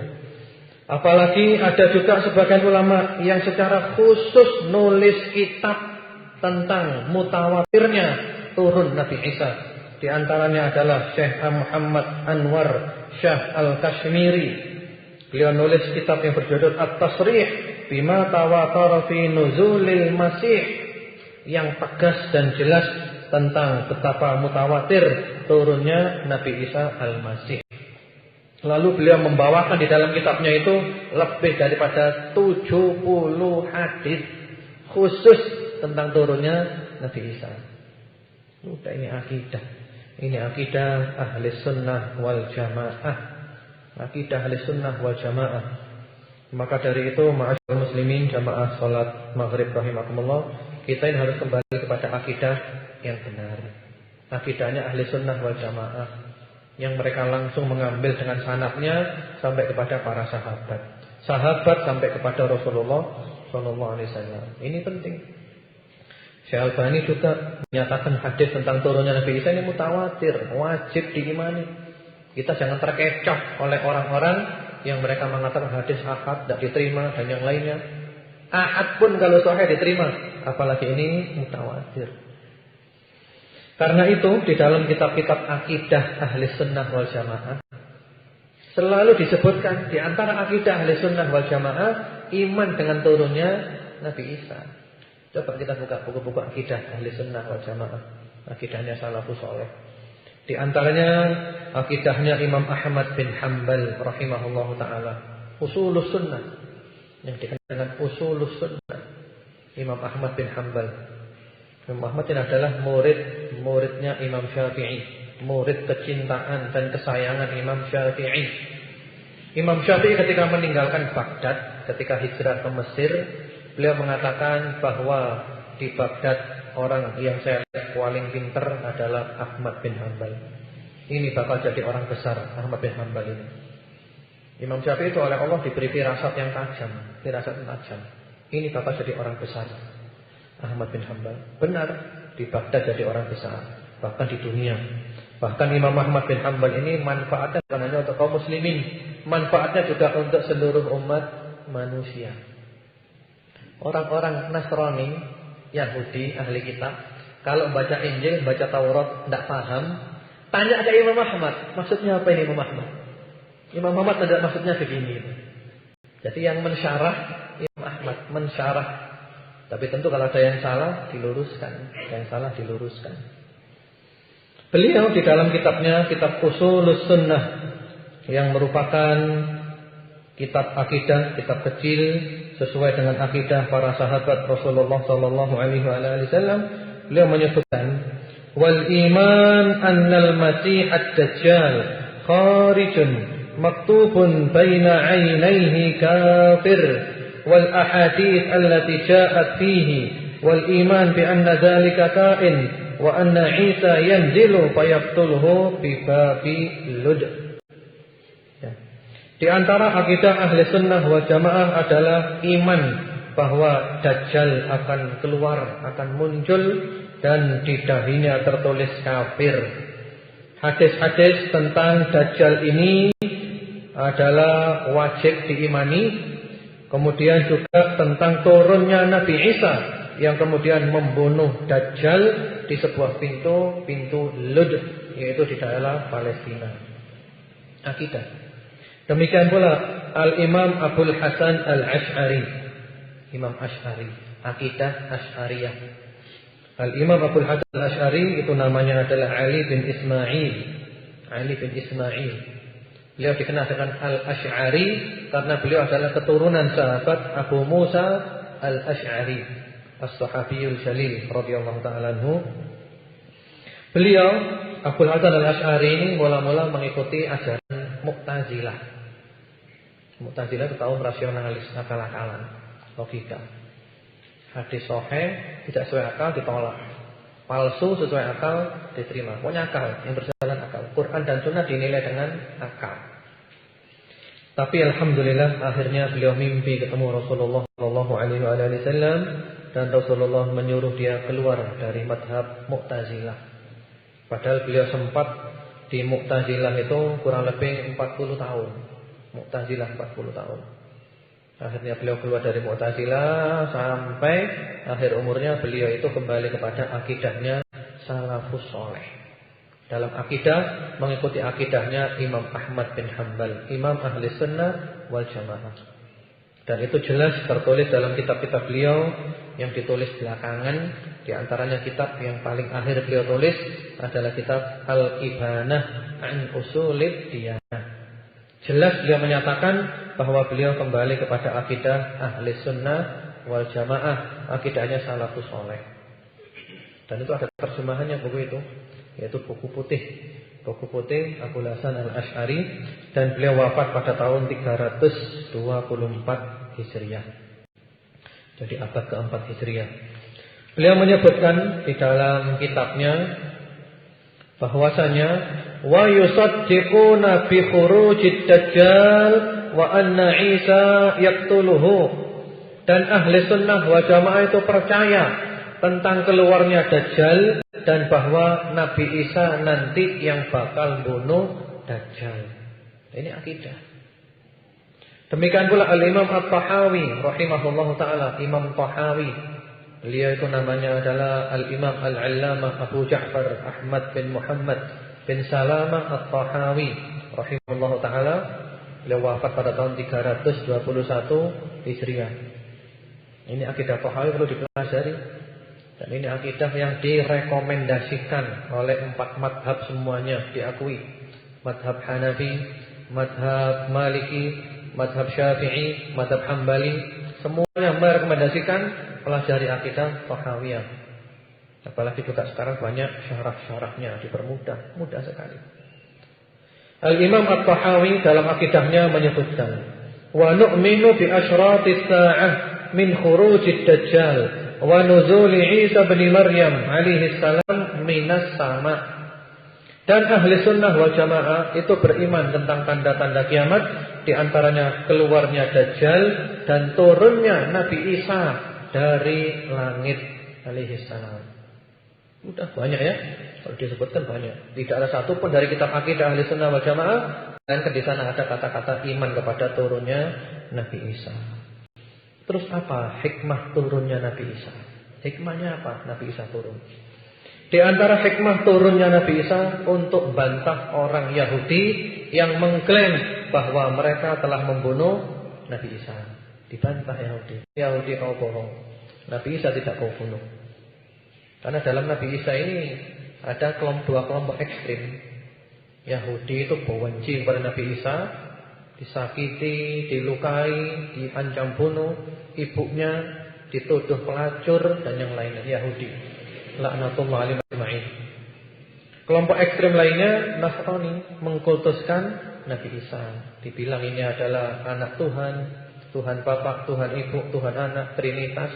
Apalagi ada juga sebagian ulama yang secara khusus nulis kitab tentang mutawatirnya turun Nabi Isa. Di antaranya adalah Syekh Muhammad Anwar Syah Al-Kashmiri. Beliau nulis kitab yang berjudul At-Tasrih bima tawatara fi nuzulil Masih, yang tegas dan jelas tentang betapa mutawatir turunnya Nabi Isa Al-Masih. Lalu beliau membawakan di dalam kitabnya itu lebih daripada 70 hadis khusus tentang turunnya Nabi Isa. Udah, ini akidah. Ini akidah ahli sunnah wal jamaah. Akidah ahli sunnah wal jamaah. Maka dari itu, ma'asyiral muslimin jamaah salat maghrib rahimakumullah, kita ini harus kembali kepada akidah yang benar. Akidahnya ahli sunnah wal jamaah, yang mereka langsung mengambil dengan sanadnya sampai kepada para sahabat. Sahabat sampai kepada Rasulullah sallallahu alaihi wasallam. Ini penting. Syekh Albani juga menyatakan hadis tentang turunnya Nabi Isa ini mutawatir, wajib diimani. Kita jangan terkecoh oleh orang-orang yang mereka mengatakan hadis ahad tidak diterima dan yang lainnya. Ahad pun kalau sahih diterima, apalagi ini mutawatir. Karena itu di dalam kitab-kitab akidah ahli sunnah wal jamaah selalu disebutkan di antara akidah ahli sunnah wal jamaah iman dengan turunnya Nabi Isa. Coba kita buka buku-buku akidah ahli sunnah wal jamaah, akidahnya salafus saleh. Di antaranya akidahnya Imam Ahmad bin Hanbal rahimahullahu taala, usulus sunnah, yang dikenal dengan usulus sunnah. Imam Ahmad bin Hanbal. Imam Ahmad ini adalah muridnya Imam Syafi'i, murid kecintaan dan kesayangan Imam Syafi'i. Imam Syafi'i ketika meninggalkan Baghdad, ketika hijrah ke Mesir, beliau mengatakan bahwa di Baghdad orang yang saya lihat paling pintar adalah Ahmad bin Hanbal. Ini bakal jadi orang besar, Ahmad bin Hanbal ini. Imam Syafi'i itu oleh Allah diberi firasat yang tajam, Ini bakal jadi orang besar, Ahmad bin Hanbal. Benar, di Baghdad jadi orang besar, bahkan di dunia. Bahkan Imam Ahmad bin Hanbal ini manfaatnya bukan hanya untuk kaum muslimin, manfaatnya juga untuk seluruh umat manusia. Orang-orang Nasrani, Yahudi, ahli kitab, kalau baca Injil, baca Taurat tidak paham, tanya ke Imam Ahmad, maksudnya apa ini Imam Ahmad? Imam Ahmad tidak maksudnya begini. Jadi yang mensyarah Imam Ahmad, mensyarah. Tapi tentu kalau ada yang salah diluruskan, Beliau di dalam kitabnya, kitab Ushulus Sunnah, yang merupakan kitab akidah, kitab kecil sesuai dengan akidah para sahabat Rasulullah sallallahu alaihi wasallam. Beliau menyebutkan wal iman annal masih ad-dajjal kharijun maktubun baina 'ainaihi kafir wal ahadits allati ja'at fihi wal iman bi anna dzalika ka'in wa anna Isa yanzilu fayaqtuluhu bi babi lud. Di antara akidah ahli sunnah wal jamaah adalah iman bahwa Dajjal akan keluar, akan muncul dan di dahinya tertulis kafir. Hadis-hadis tentang Dajjal ini adalah wajib diimani. Kemudian juga tentang turunnya Nabi Isa yang kemudian membunuh Dajjal di sebuah pintu Lud, yaitu di daerah Palestina. Akidah. Demikian pula Al-Imam Abul Hasan Al-Asy'ari, Imam Asy'ari, akidah Asy'ariyah. Al-Imam Abul Hasan Al-Asy'ari itu namanya adalah Ali bin Ismail. Ali bin Ismail. Beliau dikenal dengan Al-Asy'ari karena beliau adalah keturunan sahabat Abu Musa Al-Asy'ari, As-Sahabiyul Jalil radhiyallahu ta'ala anhu. Beliau Abul Hasan Al-Asy'ari ini mula-mula mengikuti ajaran Mu'tazilah. Mu'tazilah itu kaum rasionalis, akal-akalan, logika. Hadis sahih tidak sesuai akal ditolak, palsu sesuai akal diterima. Pokoknya akal, yang berjalan akal. Quran dan Sunnah dinilai dengan akal. Tapi alhamdulillah akhirnya beliau mimpi ketemu Rasulullah sallallahu alaihi wasallam dan Rasulullah menyuruh dia keluar dari madhab Mu'tazilah. Padahal beliau sempat di Mu'tazilah itu kurang lebih 40 tahun. Mu'tazilah 40 tahun. Akhirnya beliau keluar dari Mu'tazilah sampai akhir umurnya beliau itu kembali kepada akidahnya salafus soleh. Dalam akidah mengikuti akidahnya Imam Ahmad bin Hanbal, Imam Ahli Sunnah wal Jamaah. Dan itu jelas tertulis dalam kitab-kitab beliau yang ditulis belakangan. Di antaranya kitab yang paling akhir beliau tulis adalah kitab Al-Ibanah an Usulid Diyanah. Jelas beliau menyatakan bahwa beliau kembali kepada akidah Ahli Sunnah wal Jamaah, akidahnya salafus soleh. Dan itu ada terjemahannya buku itu, yaitu buku putih. Buku putih Abul Hasan Al-Asy'ari, dan beliau wafat pada tahun 324 Hijriah. Jadi abad keempat Hijriah. Beliau menyebutkan di dalam kitabnya bahwasanya wa yusaddiquna bi khurujid dajjal wa anna Isa yaqtuluhu, dan ahli sunnah wa jamaah itu percaya tentang keluarnya Dajjal dan bahwa Nabi Isa nanti yang bakal bunuh Dajjal. Ini akidah. Demikian pula Al-Imam At-Tahawi rahimahullahu taala, Imam Tahawi. Beliau itu namanya adalah Al-Imam Al-Allamah Abu Ja'far Ahmad bin Muhammad bin Salamah At-Tahawi rahimahullahu taala. Beliau wafat pada tahun 321 Hijriah. Ini akidah Tahawi perlu dipelajari. Dan ini akidah yang direkomendasikan oleh 4 madhab semuanya diakui. Madhab Hanafi, madhab Maliki, madhab Syafi'i, madhab Hambali, semuanya merekomendasikan pelajari akidah Tahawiyah. Apalagi juga sekarang banyak syarah-syarahnya, dipermudah, mudah sekali. Al-Imam At-Tahawi dalam akidahnya menyebutkan, wa nu'minu bi asyratis sa'ah min khurujid dajjal wa nuzuli Isa bin Maryam alaihi salam minas sama. Dan ahli sunnah wal jamaah itu beriman tentang tanda-tanda kiamat, di antaranya keluarnya Dajjal dan turunnya Nabi Isa dari langit alaihi salam. Udah banyak ya, kalau disebutkan banyak. Tidak ada satu pun dari kitab akidah ahli sunnah wal jamaah dan di sana ada kata-kata iman kepada turunnya Nabi Isa. Terus apa hikmah turunnya Nabi Isa? Hikmahnya apa Nabi Isa turun? Di antara hikmah turunnya Nabi Isa untuk bantah orang Yahudi yang mengklaim bahwa mereka telah membunuh Nabi Isa. Dibantah Yahudi. Yahudi kau bohong. Nabi Isa tidak kau bunuh. Karena dalam Nabi Isa ini ada dua kelompok ekstrim. Yahudi itu benci kepada Nabi Isa disakiti, dilukai, diancam bunuh, ibunya dituduh pelacur dan yang lainnya, Yahudi. Laknatullah alaihi ajma'in. Kelompok ekstrem lainnya Nasrani, mengkultuskan Nabi Isa. Dibilang ini adalah anak Tuhan, Tuhan Bapa, Tuhan Ibu, Tuhan Anak, Trinitas.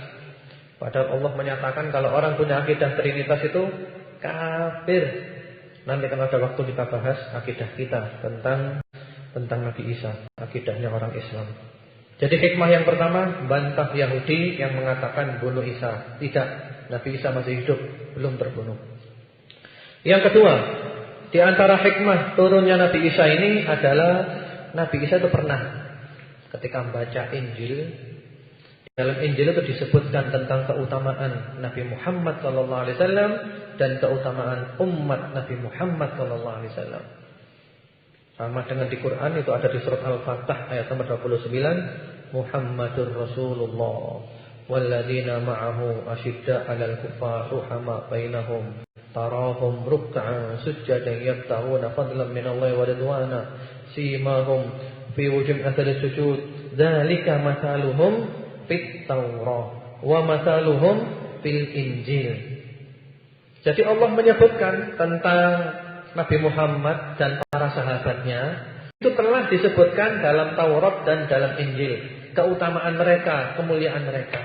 Padahal Allah menyatakan kalau orang punya akidah Trinitas itu kafir. Nanti kan ada waktu kita bahas akidah kita tentang Nabi Isa, akidahnya orang Islam. Jadi hikmah yang pertama, bantah Yahudi yang mengatakan bunuh Isa. Tidak, Nabi Isa masih hidup, belum terbunuh. Yang kedua, di antara hikmah turunnya Nabi Isa ini adalah Nabi Isa itu pernah ketika membaca Injil, dalam Injil itu disebutkan tentang keutamaan Nabi Muhammad SAW dan keutamaan umat Nabi Muhammad SAW. Sama dengan di Quran itu ada di surat Al-Fatah ayat nomor 29, Muhammadur Rasulullah walladzina ma'ahu asyidda 'alal kuffar ruhama bainahum tarahum ruk'an sujjadan yabtaguna fadlan minallahi wa ridwana simahum fi wujuhihim athari sujud dzalika mathaluhum fit Taurah wa mathaluhum fil Injil. Jadi Allah menyebutkan tentang Nabi Muhammad dan para sahabatnya itu telah disebutkan dalam Taurat dan dalam Injil, keutamaan mereka, kemuliaan mereka.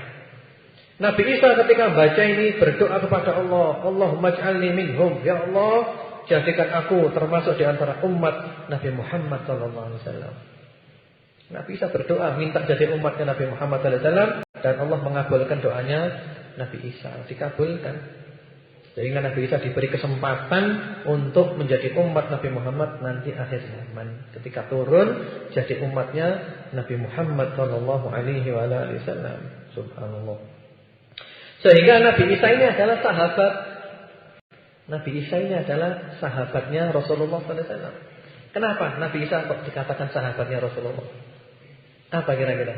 Nabi Isa ketika baca ini berdoa kepada Allah, Allahumma ij'alni minhum, ya Allah, jadikan aku termasuk di antara umat Nabi Muhammad sallallahu alaihi wasallam. Nabi Isa berdoa minta jadi umatnya Nabi Muhammad sallallahu alaihi wasallam dan Allah mengabulkan doanya Nabi Isa, dikabulkan. Sehingga Nabi Isa diberi kesempatan untuk menjadi umat Nabi Muhammad nanti akhir zaman. Ketika turun jadi umatnya Nabi Muhammad sallallahu alaihi wasallam. Subhanallah. Sehingga Nabi Isa ini adalah sahabat. Nabi Isa ini adalah sahabatnya Rasulullah sallallahu alaihi wasallam. Kenapa Nabi Isa kok dikatakan sahabatnya Rasulullah? Apa kira-kira?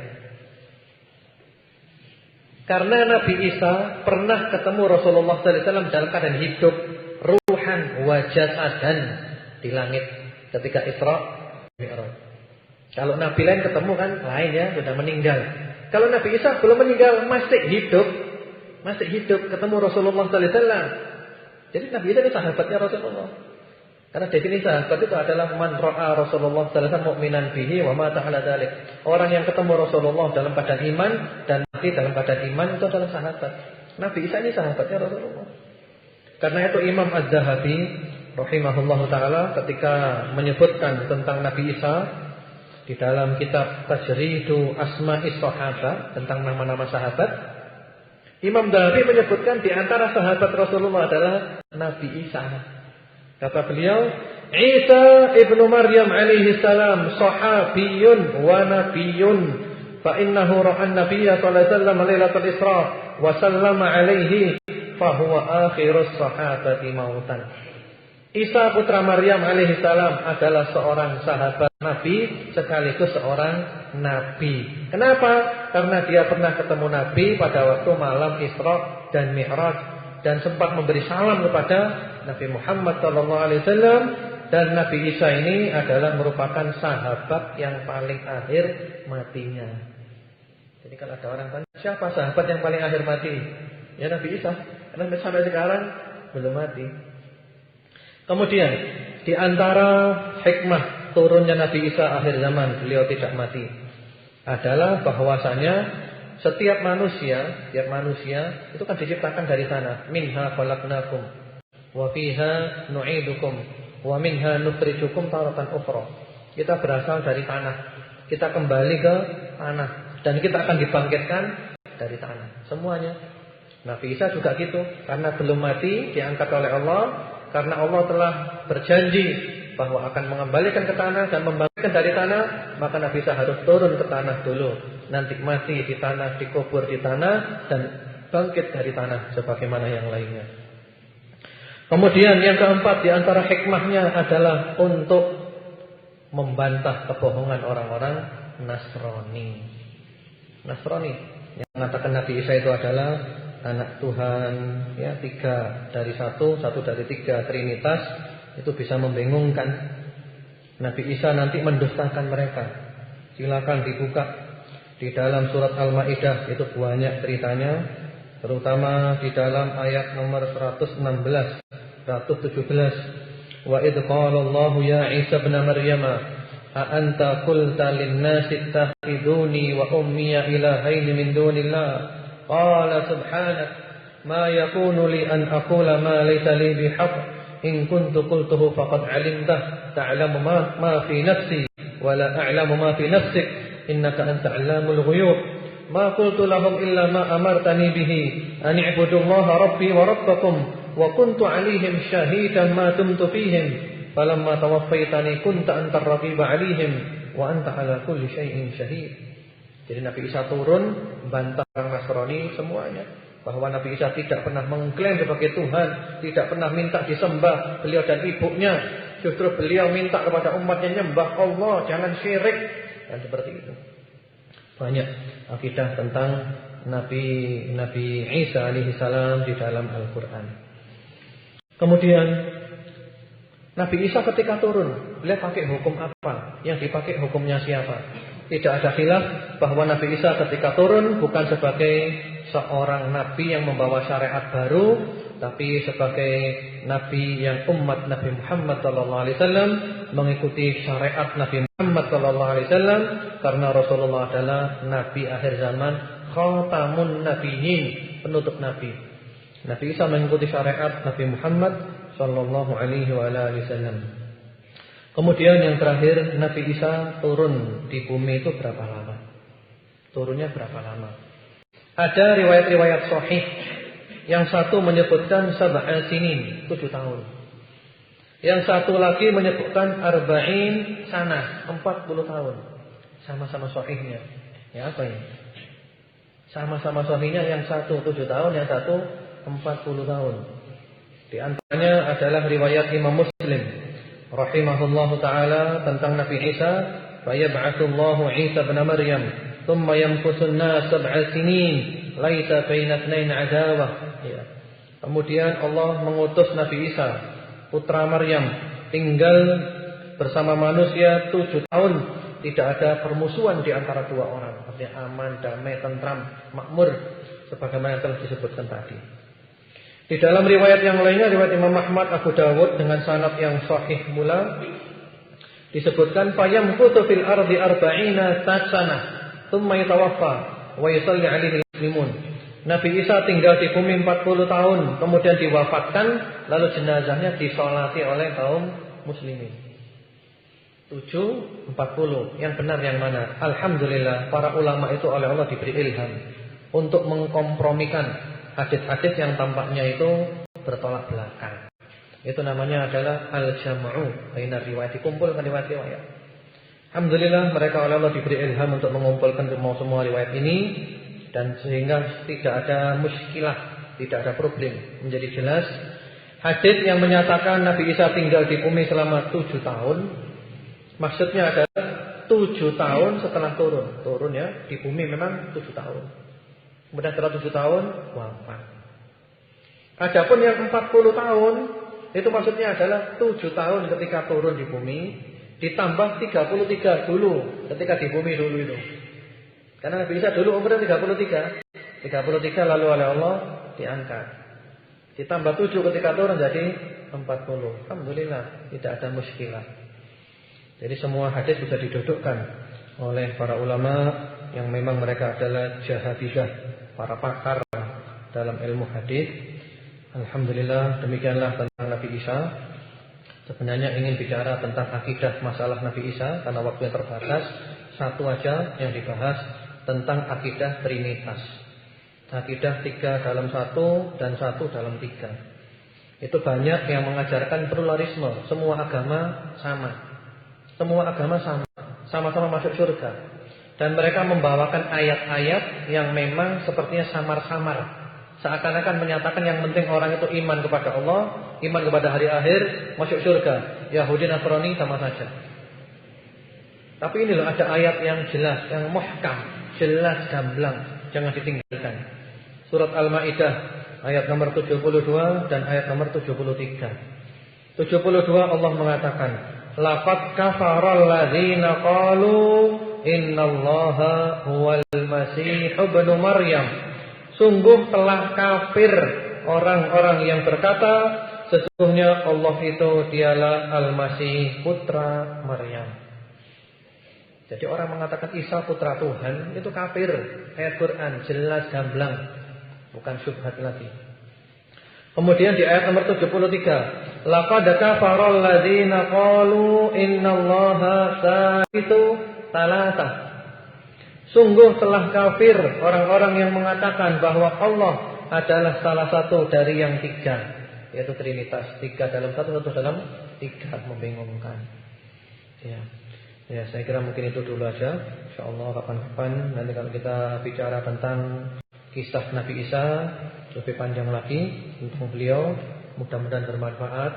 Karena Nabi Isa pernah ketemu Rasulullah sallallahu alaihi wasallam dalam keadaan hidup, ruhan wa jasadan di langit ketika Isra Mi'raj. Kalau Nabi lain ketemu kan lain ya, sudah meninggal. Kalau Nabi Isa belum meninggal, masih hidup ketemu Rasulullah sallallahu alaihi wasallam. Jadi Nabi Isa ini sahabatnya Rasulullah. Karena definisi sahabat itu adalah man ra'a Rasulullah sallallahu alaihi wasallam mu'minan bihi wa mata 'ala dzalik. Orang yang ketemu Rasulullah dalam keadaan iman dan mati dalam keadaan iman itu adalah sahabat. Nabi Isa ini sahabatnya Rasulullah. Karena itu Imam Az-Zahabi rahimahullahu taala ketika menyebutkan tentang Nabi Isa di dalam kitab Tajridu Asma'is Sahabat tentang nama-nama sahabat, Imam Az-Zahabi menyebutkan di antara sahabat Rasulullah adalah Nabi Isa. Kata beliau, Isa ibnu Maryam alaihi salam sahabiyun wa nabiyyun fa innahu ra'a an-nabiyya sallallahu alaihi wasallam lailatul Isra wa sallama alaihi fa huwa akhirus sahabati mautan. Isa putra Maryam alaihi salam adalah seorang sahabat Nabi sekaligus seorang nabi. Kenapa? Karena dia pernah ketemu Nabi pada waktu malam Isra dan Mi'raj dan sempat memberi salam kepada Nabi Muhammad sallallahu alaihi wasallam, dan Nabi Isa ini adalah merupakan sahabat yang paling akhir matinya. Jadi kalau ada orang tanya, siapa sahabat yang paling akhir mati? Ya Nabi Isa. Karena sampai sekarang belum mati. Kemudian di antara hikmah turunnya Nabi Isa akhir zaman, beliau tidak mati, adalah bahwasanya setiap manusia itu kan diciptakan dari tanah. Minha khalaqnakum wa fiha nu'idukum wa minha nukhrijukum taratan ukhra. Kita berasal dari tanah. Kita kembali ke tanah dan kita akan dibangkitkan dari tanah. Semuanya. Nabi Isa juga gitu, karena belum mati diangkat oleh Allah, karena Allah telah berjanji bahwa akan mengembalikan ke tanah dan membangkitkan dari tanah, maka Nabi Isa harus turun ke tanah dulu. Nanti mati di tanah, dikubur di tanah, dan bangkit dari tanah sebagaimana yang lainnya. Kemudian yang keempat di antara hikmahnya adalah untuk membantah kebohongan orang-orang Nasrani. Nasrani yang mengatakan Nabi Isa itu adalah anak Tuhan, ya, 3 dari 1, 1 dari 3, Trinitas. Itu bisa membingungkan. Nabi Isa nanti mendustakan mereka. Silakan dibuka di dalam surat Al-Maidah, itu banyak ceritanya, terutama di dalam ayat nomor 116, 117. Wa idh qala Allah ya Isa ibn Maryam a anta qulta lin-nasi ittakhiduni wa ummi ilahaini min dunillah qala subhanak ma yakunu li an aqula ma laysa li bihaqq in kuntu qultuhu faqad 'alimtah ta'lamu ma fi nafsi wa la a'lamu ma fi nafsik innaka anta 'allamul ghuyub ma qultu lahum illa ma amartani bihi an i'budullaha rabbi wa rabbakum wa kuntu 'alaihim shahidan ma dumtu fihim falamma tawaffaytani kunta antar raqiba 'alaihim wa anta 'ala kulli syai'in syahid. Jadi Nabi Isa turun bantah orang Nasrani semuanya, bahwa Nabi Isa tidak pernah mengklaim sebagai Tuhan, tidak pernah minta disembah beliau dan ibunya. Justru beliau minta kepada umatnya nyembah Allah, jangan syirik, dan seperti itu. Banyak akidah tentang Nabi Isa alaihi salam di dalam Al-Quran. Kemudian Nabi Isa ketika turun, beliau pakai hukum apa? Yang dipakai hukumnya siapa? Tidak ada khilaf bahwa Nabi Isa ketika turun bukan sebagai seorang nabi yang membawa syariat baru, tapi sebagai nabi yang umat Nabi Muhammad SAW mengikuti syariat Nabi Muhammad SAW, karena Rasulullah adalah nabi akhir zaman, khatamun nabiyyin, penutup nabi. Nabi Isa mengikuti syariat Nabi Muhammad SAW. Kemudian yang terakhir, Nabi Isa turun di bumi itu berapa lama? Turunnya berapa lama? Ada riwayat-riwayat sahih. Yang satu menyebutkan sab'a sinin, 7 tahun. Yang satu lagi menyebutkan arba'in sanah, 40 tahun. Sama-sama sahihnya. Ya apa ini? Sama-sama sahihnya, yang satu 7 tahun, yang satu 40 tahun. Di antaranya adalah riwayat Imam Muslim rahimahullahu ta'ala tentang Nabi Isa, fayab'atsullahu Isa ibn Maryam thumma yamkusun nas 7 sinin laisa baina itsnain adawah. Ya. Kemudian Allah mengutus Nabi Isa putra Maryam tinggal bersama manusia 7 tahun, tidak ada permusuhan di antara dua orang, artinya aman, damai, tentram, makmur, sebagaimana yang telah disebutkan tadi. Di dalam riwayat yang lainnya, riwayat Imam Ahmad, Abu Dawud dengan sanad yang sahih pula, disebutkan fayamkutu fil ardi arba'ina sanah tsumma yatawaffa wa yusalli 'alaihi muslimun. Nabi Isa tinggal di bumi 40 tahun, kemudian diwafatkan, lalu jenazahnya disolati oleh kaum muslimin. 7, 40. Yang benar yang mana? Alhamdulillah, para ulama itu oleh Allah diberi ilham untuk mengkompromikan hadis-hadis yang tampaknya itu bertolak belakang. Itu namanya adalah al-jam'u bainar riwayat, dikumpulkan riwayat-riwayat. Alhamdulillah mereka oleh Allah diberi ilham untuk mengumpulkan semua riwayat ini, dan sehingga tidak ada muskilah, tidak ada problem, menjadi jelas. Hadis yang menyatakan Nabi Isa tinggal di bumi selama 7 tahun, maksudnya adalah 7 tahun setelah turun ya, di bumi memang 7 tahun. Kemudian setelah 7 tahun wafat. Adapun yang 40 tahun itu maksudnya adalah 7 tahun ketika turun di bumi ditambah 33 dulu ketika di bumi dulu itu. Karena Nabi Isa dulu umurnya 33 lalu oleh Allah diangkat. Ditambah 7 ketika turun jadi 40. Alhamdulillah tidak ada muskilah. Jadi semua hadis bisa didudukkan oleh para ulama yang memang mereka adalah jahabidah, para pakar dalam ilmu hadis. Alhamdulillah, demikianlah tentang Nabi Isa. Sebenarnya ingin bicara tentang akidah masalah Nabi Isa, karena waktu yang terbatas. Satu aja yang dibahas tentang akidah Trinitas. Akidah 3 dalam 1 dan 1 dalam 3. Itu banyak yang mengajarkan pluralisme. Semua agama sama. Semua agama sama. Sama-sama masuk surga. Dan mereka membawakan ayat-ayat yang memang sepertinya samar-samar, seakan-akan menyatakan yang penting orang itu iman kepada Allah, iman kepada hari akhir, masuk surga. Yahudi Nasrani sama saja. Tapi ini loh, ada ayat yang jelas, yang muhkam, jelas gamblang, jangan ditinggalkan. Surat Al-Maidah ayat nomor 72 dan ayat nomor 73. 72 Allah mengatakan, laqad kafaral ladzina qalu innallaha huwal masih ibnu Maryam. Sungguh telah kafir orang-orang yang berkata sesungguhnya Allah itu dialah Al-Masih putra Maryam. Jadi orang mengatakan Isa putra Tuhan itu kafir. Ayat Quran jelas gamblang, bukan syubhat lagi. Kemudian di ayat nomor 73, laqad kafara alladziina qalu innallaha salisu salatah. Sungguh telah kafir orang-orang yang mengatakan bahwa Allah adalah salah satu dari yang tiga, yaitu Trinitas, tiga dalam satu, satu dalam tiga, membingungkan. Ya, saya kira mungkin itu dulu aja. Insyaallah kapan-kapan nanti kalau kita bicara tentang kisah Nabi Isa lebih panjang lagi tentang beliau, mudah-mudahan bermanfaat.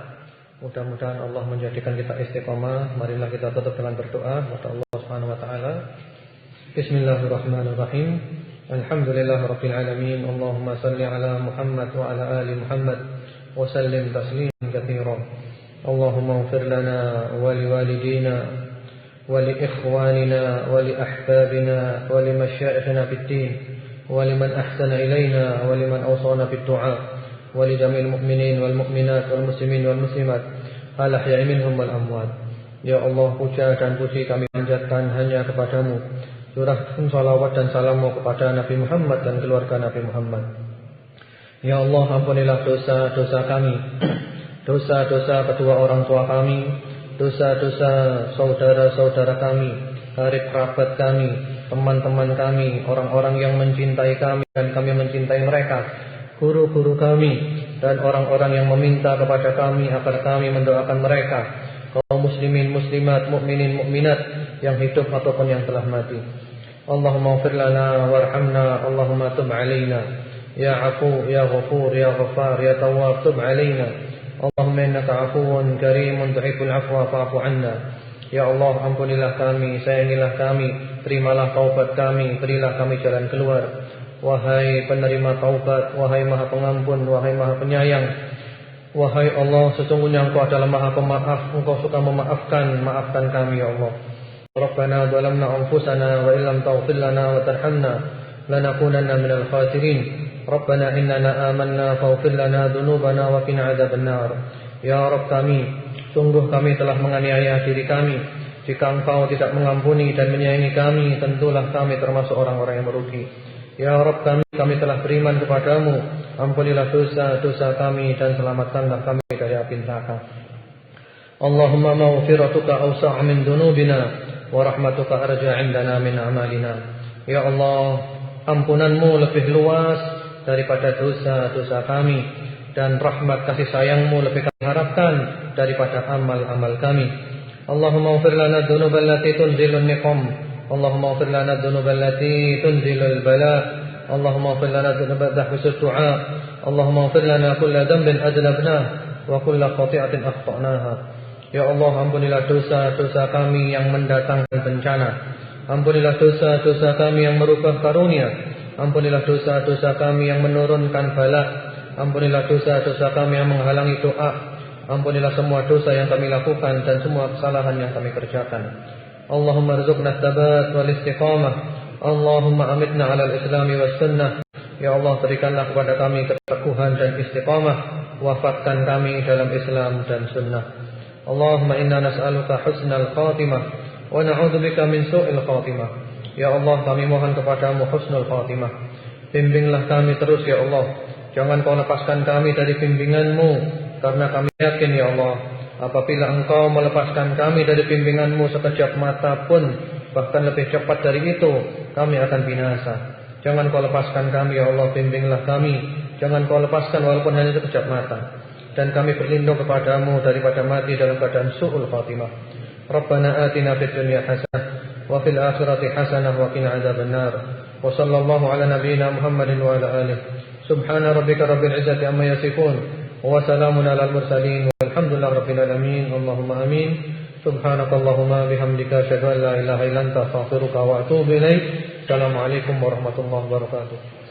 Mudah-mudahan Allah menjadikan kita istiqomah. Marilah kita tutup dengan berdoa kepada Allah Subhanahu wa taala. Bismillahirrahmanirrahim. Alhamdulillahirabbil alamin. Allahumma shalli ala Muhammad wa ala ali Muhammad wa sallim tasliman katsiran. Allahumma ighfir lana wa liwalidina ولإخواننا ولأحبابنا ولمشائخنا في الدين ولمن أحسن إلينا ولمن أوصانا بالدعاء ولجميع المؤمنين والمؤمنات والمسلمين والمسلمات الأحياء منهم والأموات. Ya Allah, puja dan puji kami panjatkan hanya kepadamu. Curahkan salawat dan salammu kepada Nabi Muhammad dan keluarga Nabi Muhammad. Ya Allah, ampunilah dosa-dosa kami, dosa-dosa kedua orang tua kami, dosa-dosa saudara-saudara kami, karib kerabat kami, teman-teman kami, orang-orang yang mencintai kami dan kami mencintai mereka, guru-guru kami dan orang-orang yang meminta kepada kami agar kami mendoakan mereka, kaum muslimin, muslimat, mukminin, mukminat yang hidup ataupun yang telah mati. Allahumma ighfir lana warhamna, Allahumma tub alaina, ya afu, ya ghafur, ya ghaffar, ya tawwab, tub alaina. Allahumma innaka afuwun karimun tuhibbul afwa fa'fu 'anna. Ya Allah, ampunilah kami, sayangilah kami, terimalah taubat kami, berilah kami jalan keluar. Wahai penerima taubat, wahai Maha Pengampun, wahai Maha Penyayang. Wahai Allah, sesungguhnya Engkau adalah Maha Pemaaf, Engkau suka memaafkan, maafkan kami ya Allah. Rabbana zalamna anfusana wa illam taghfir lana wa tarhamna lanakunanna minal khasirin. Rabbana innana amanna faghfir lana dzunubana wa qina adzabannar. Ya Rabb kami, sungguh kami telah menganiaya diri kami. Jika Engkau tidak mengampuni dan menyayangi kami, tentulah kami termasuk orang-orang yang merugi. Ya Rabb kami telah beriman kepadamu. Ampunilah dosa-dosa kami dan selamatkanlah kami dari api neraka. Allahumma maghfiratuka awsa' min dzunubina wa rahmatuka arja 'indana min a'malina. Ya Allah, ampunanmu lebih luas daripada dosa-dosa kami dan rahmat kasih sayangmu lebih kami harapkan daripada amal-amal kami. Allahumma ighfir lana dzunuba allati tunzilun niqam. Allahumma ighfir lana dzunuba allati tunzilul bala. Allahumma ighfir lana dzunuba dhahbisus du'a. Allahumma ighfir lana kulla dhanbin adnabna wa kulla khati'atin akhta'naha. Ya Allah, ampunilah dosa-dosa kami yang mendatangkan bencana. Ampunilah dosa-dosa kami yang merubah karunia. Ampunilah dosa-dosa kami yang menurunkan bala. Ampunilah dosa-dosa kami yang menghalangi doa. Ampunilah semua dosa yang kami lakukan dan semua kesalahan yang kami kerjakan. Allahumma rzuqna tsabat wal istiqamah. Allahumma amitna 'alal islami was sunnah. Ya Allah, berikanlah kepada kami keteguhan dan istiqamah. Wafatkan kami dalam Islam dan sunnah. Allahumma inna nas'aluka husnal khatimah wa na'udzubika min su'il khatimah. Ya Allah, kami mohon kepadamu husnul khatimah. Bimbinglah kami terus ya Allah. Jangan kau lepaskan kami dari bimbinganmu. Karena kami yakin ya Allah, apabila Engkau melepaskan kami dari bimbinganmu sekejap mata pun, bahkan lebih cepat dari itu, kami akan binasa. Jangan kau lepaskan kami ya Allah, bimbinglah kami. Jangan kau lepaskan walaupun hanya sekejap mata. Dan kami berlindung kepadamu daripada mati dalam keadaan su'ul khatimah. Rabbana atina fid dunya hasanah wa fil akhirati hasanah wa qina adzabannar. Wa sallallahu ala nabiyyina Muhammadin wa ala alihi. Subhana rabbika rabbil izzati amma yasifun wa salamun alal mursalin walhamdulillahi rabbil alamin. Allahumma amin. Subhanakallahumma bihamdika asyhadu an la ilaha illa anta astaghfiruka wa atubu ilaik. Assalamualaikum warahmatullahi wabarakatuh.